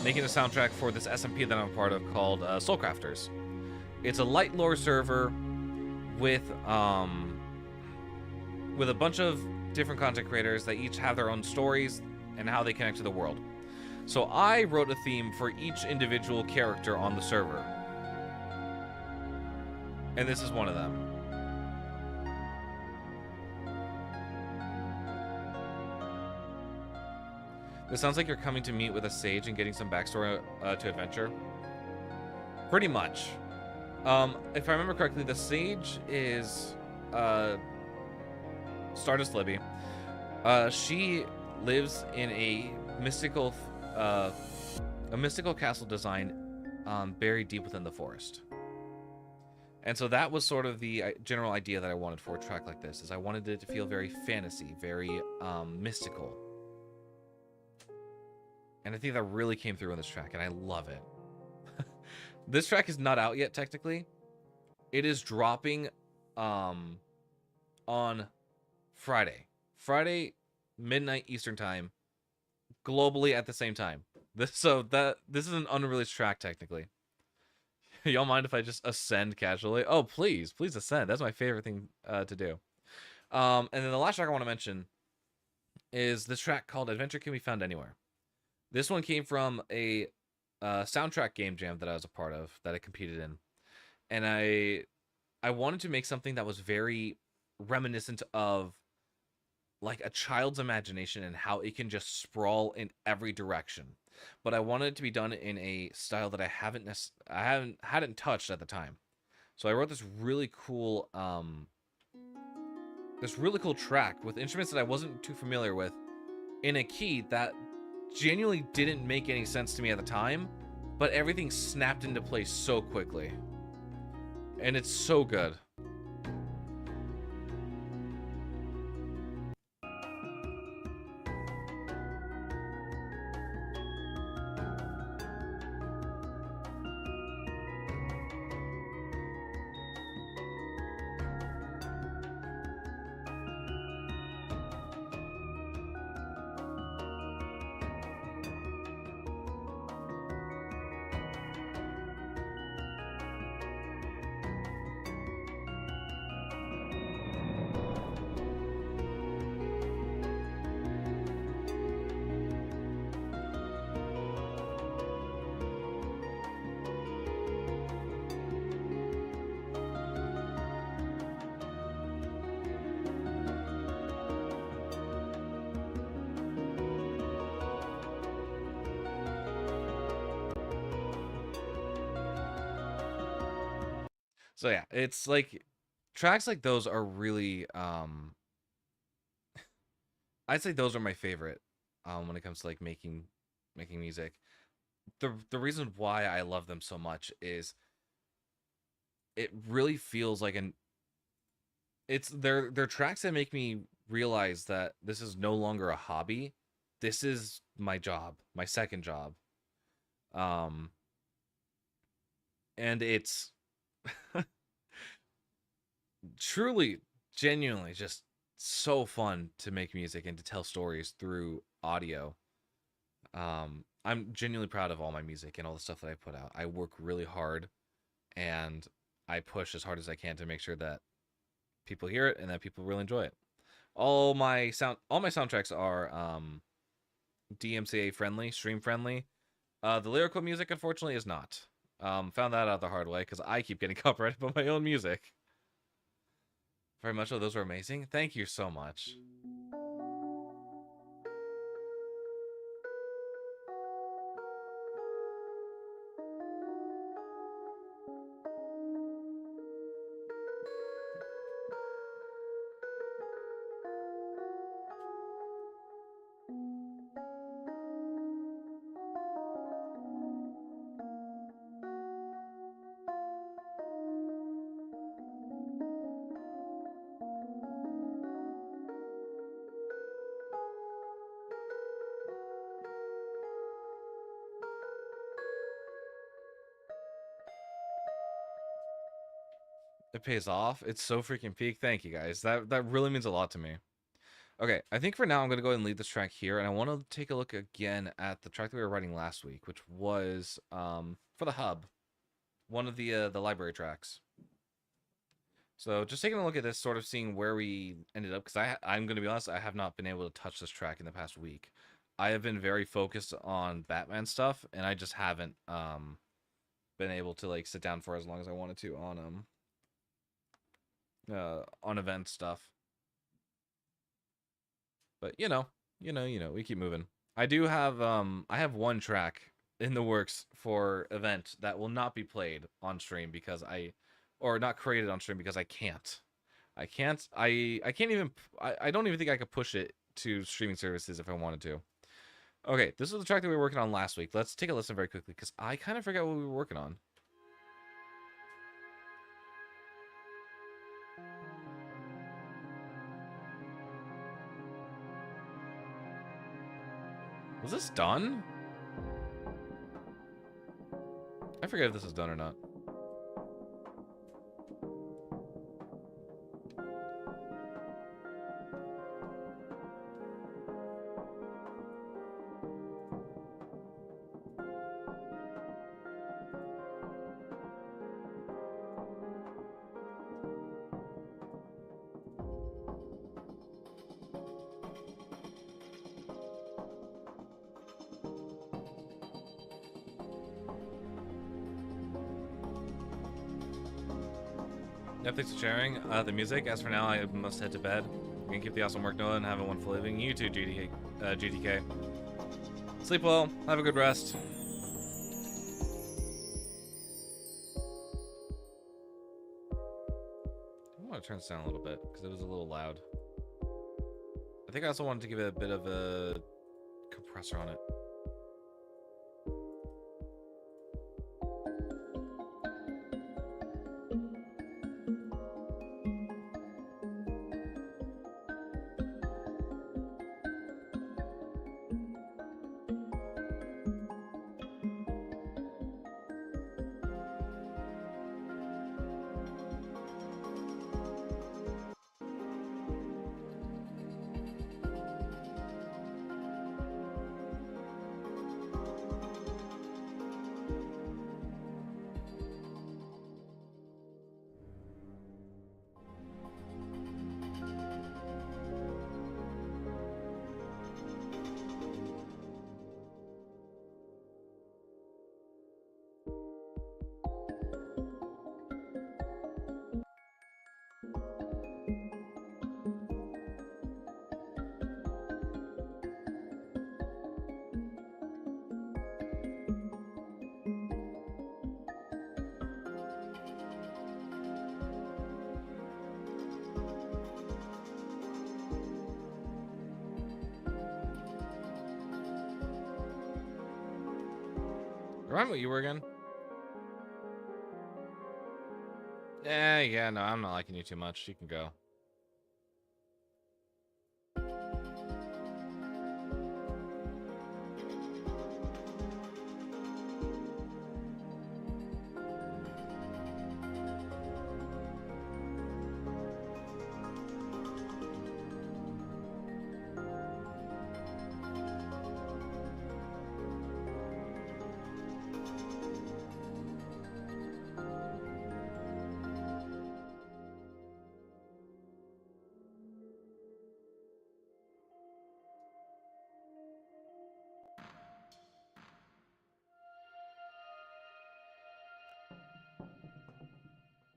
making a soundtrack for this SMP that I'm a part of called Soulcrafters. It's a light lore server with a bunch of different content creators that each have their own stories and how they connect to the world. So I wrote a theme for each individual character on the server. And this is one of them. It sounds like you're coming to meet with a sage and getting some backstory to adventure. Pretty much. If I remember correctly, the sage is Stardust Libby. She lives in a mystical castle design buried deep within the forest. And so that was sort of the general idea that I wanted for a track like this, is I wanted it to feel very fantasy, very mystical. And I think that really came through on this track, and I love it. This track is not out yet, technically. It is dropping on Friday. Friday, midnight Eastern time, globally at the same time. This is an unreleased track, technically. Y'all mind if I just ascend casually? Oh, please ascend. That's my favorite thing to do. And then the last track I want to mention is this track called Adventure Can Be Found Anywhere. This one came from a soundtrack game jam that I was a part of, that I competed in. And I wanted to make something that was very reminiscent of like a child's imagination and how it can just sprawl in every direction. But I wanted it to be done in a style that I hadn't touched at the time. So I wrote this really cool track with instruments that I wasn't too familiar with in a key that genuinely didn't make any sense to me at the time, but everything snapped into place so quickly. And it's so good. So yeah, it's like tracks like those are really I'd say those are my favorite when it comes to like making music. The reason why I love them so much is it really feels like an it's they're tracks that make me realize that this is no longer a hobby. This is my job, my second job. Um and it's truly, genuinely just so fun to make music and to tell stories through audio. I'm genuinely proud of all my music and all the stuff that I put out. I work really hard and I push as hard as I can to make sure that people hear it and that people really enjoy it. All my soundtracks are DMCA friendly, stream friendly. The lyrical music unfortunately is not. Found that out the hard way because I keep getting copyrighted by my own music. Very much so. Those were amazing. Thank you so much. It pays off. It's so freaking peak. Thank you guys. That really means a lot to me. Okay, I think for now I'm gonna go ahead and leave this track here, and I want to take a look again at the track that we were writing last week, which was for the hub, one of the library tracks. So just taking a look at this, sort of seeing where we ended up, because I'm gonna be honest, I have not been able to touch this track in the past week. I have been very focused on Batman stuff, and I just haven't been able to like sit down for as long as I wanted to on event stuff. But we keep moving. I have one track in the works for event that will not be played on stream because or not created on stream because I can't. I can't. I can't even. I don't even think I could push it to streaming services if I wanted to. Okay, this is the track that we were working on last week. Let's take a listen very quickly because I kind of forgot what we were working on. Was this done? I forget if this is done or not. Yeah, thanks for sharing the music. As for now, I must head to bed. You can keep the awesome work going and have a wonderful evening. You too, GTK. Sleep well. Have a good rest. I want to turn this down a little bit because it was a little loud. I think I also wanted to give it a bit of a compressor on it. Remind me what you were again? Yeah, no, I'm not liking you too much. You can go.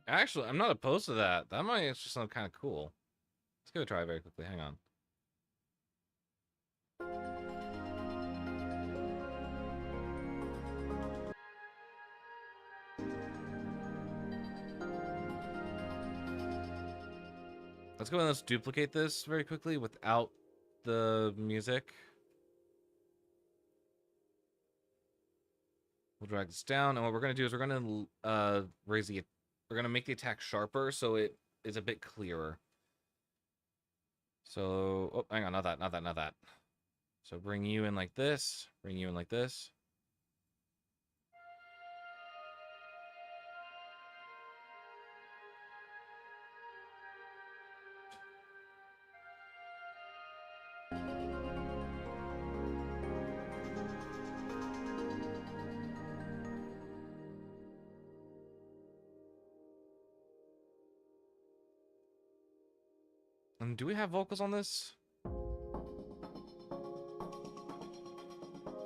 Actually, I'm not opposed to that. That might actually sound kind of cool. Let's give it a try very quickly. Hang on. Let's go and let's duplicate this very quickly without the music. We'll drag this down, and what we're gonna do is we're gonna raise the, we're gonna make the attack sharper so it is a bit clearer. So, oh, hang on, not that. So bring you in like this, bring you in like this. And do we have vocals on this? I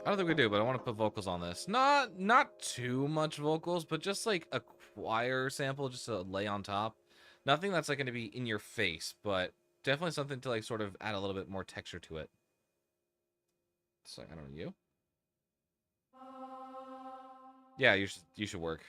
don't think we do, but I want to put vocals on this. Not too much vocals, but just like a choir sample just to lay on top. Nothing that's like going to be in your face, but definitely something to like sort of add a little bit more texture to it. So I don't know, you? Yeah, you should work.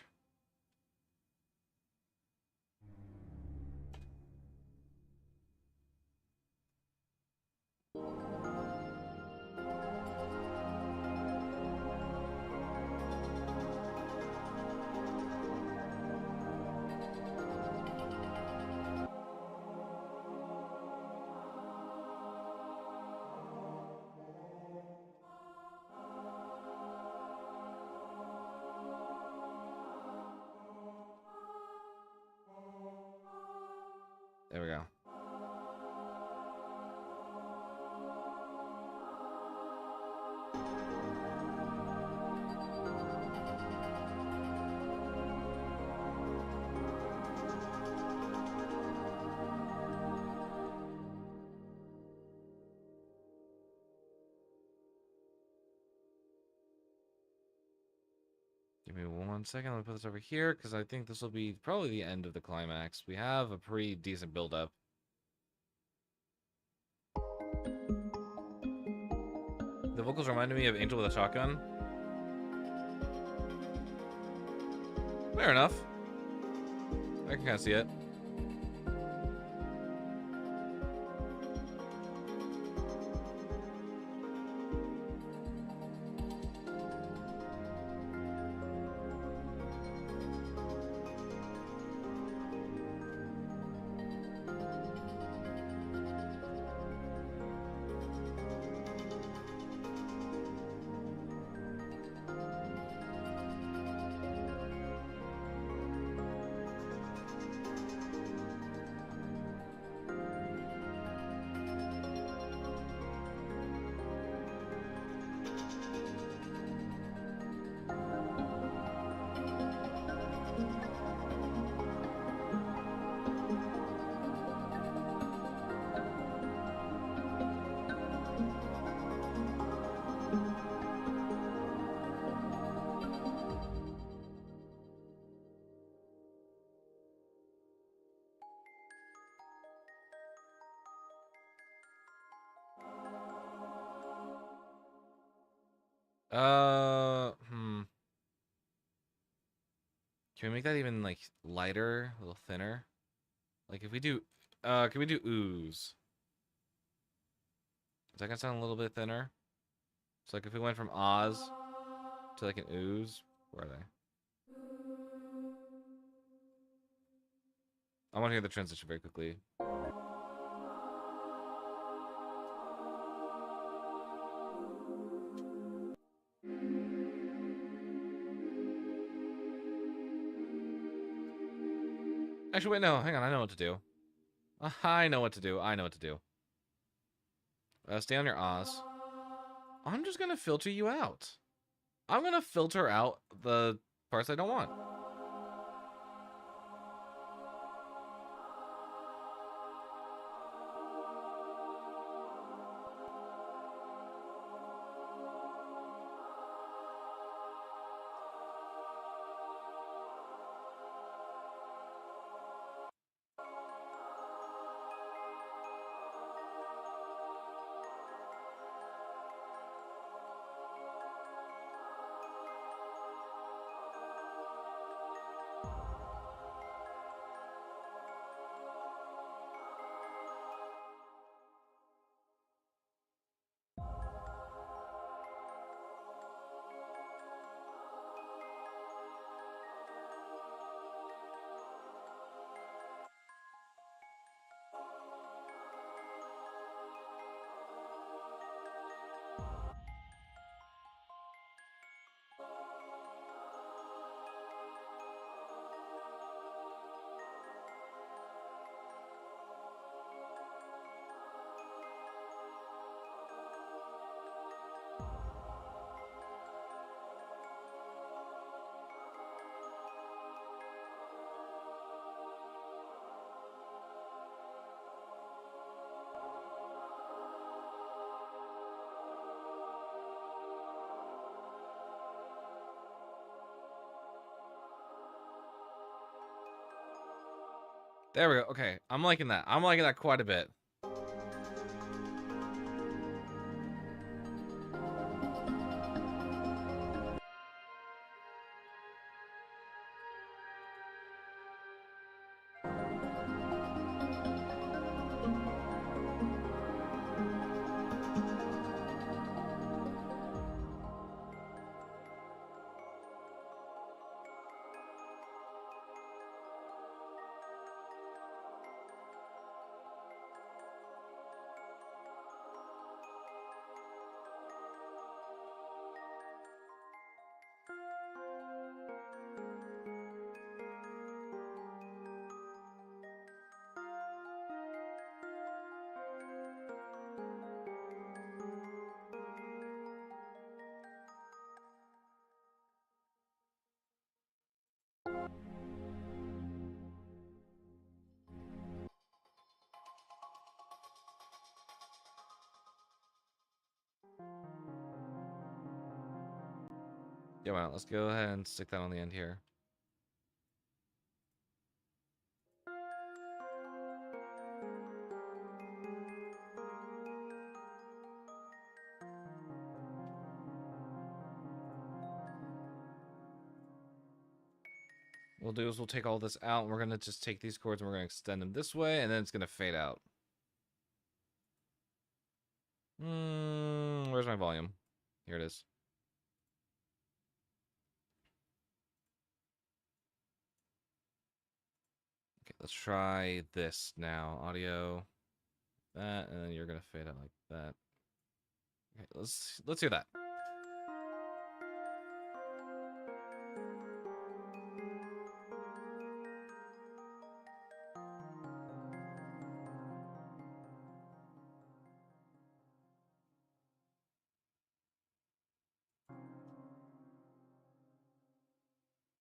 Give me 1 second. Let me put this over here because I think this will be probably the end of the climax. We have a pretty decent build-up. The vocals reminded me of Angel with a Shotgun. Fair enough. I can kind of see it. Hmm. Can we make that even like lighter, a little thinner? Like if we do, can we do ooze? Is that gonna sound a little bit thinner? So like if we went from Oz to like an ooze, where are they? I want to hear the transition very quickly. Actually, wait, no, hang on, I know what to do. I know what to do. I know what to do. Stay on your Oz. I'm just gonna filter you out. I'm gonna filter out the parts I don't want. There we go. Okay, I'm liking that. I'm liking that quite a bit. Yeah, why not? Let's go ahead and stick that on the end here. We'll do is we'll take all this out, and we're going to just take these cords, and we're going to extend them this way, and then it's going to fade out. Where's my volume? Here it is. Okay, let's try this now. Audio, that, and then you're going to fade out like that. Okay, let's hear that.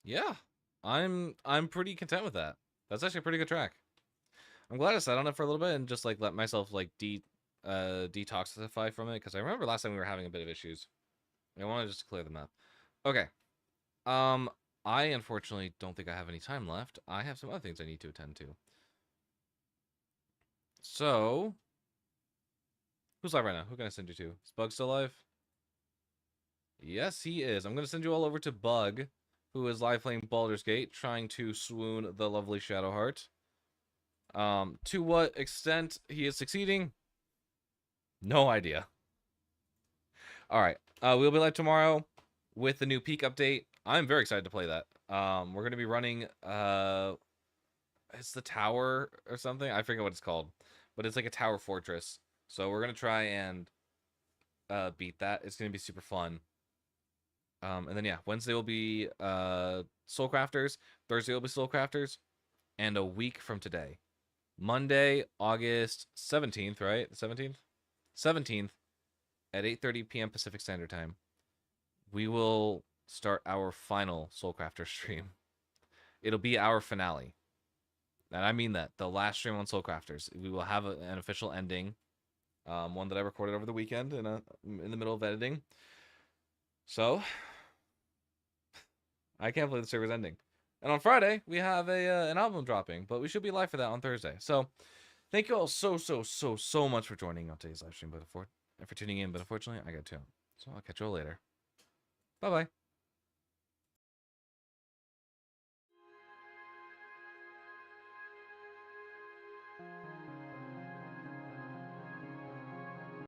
Yeah, I'm pretty content with that. That's actually a pretty good track. I'm glad I sat on it for a little bit and just like let myself like detoxify from it, because I remember last time we were having a bit of issues. I wanted just to clear them up. Okay. Um, I unfortunately don't think I have any time left. I have some other things I need to attend to. So, who's live right now? Who can I send you to? Is Bug still live? Yes, he is. I'm going to send you all over to Bug, who is live playing Baldur's Gate, trying to swoon the lovely Shadowheart. To what extent he is succeeding? No idea. All right. We'll be live tomorrow with the new Peak update. I'm very excited to play that. We're going to be running, it's the tower or something. I forget what it's called, but it's like a tower fortress. So we're going to try and beat that. It's going to be super fun. And then, yeah, Wednesday will be Soul Crafters. Thursday will be Soul Crafters. And a week from today, Monday, August 17th, right? The 17th? 17th at 8:30 p.m. Pacific Standard Time, we will start our final Soul Crafter stream. It'll be our finale. And I mean that. The last stream on Soul Crafters. We will have an official ending. One that I recorded over the weekend in the middle of editing. So, I can't believe the server's ending. And on Friday, we have an album dropping, but we should be live for that on Thursday. So, thank you all so much for joining on today's live stream, and for tuning in. But unfortunately, I got to. So I'll catch you all later. Bye bye.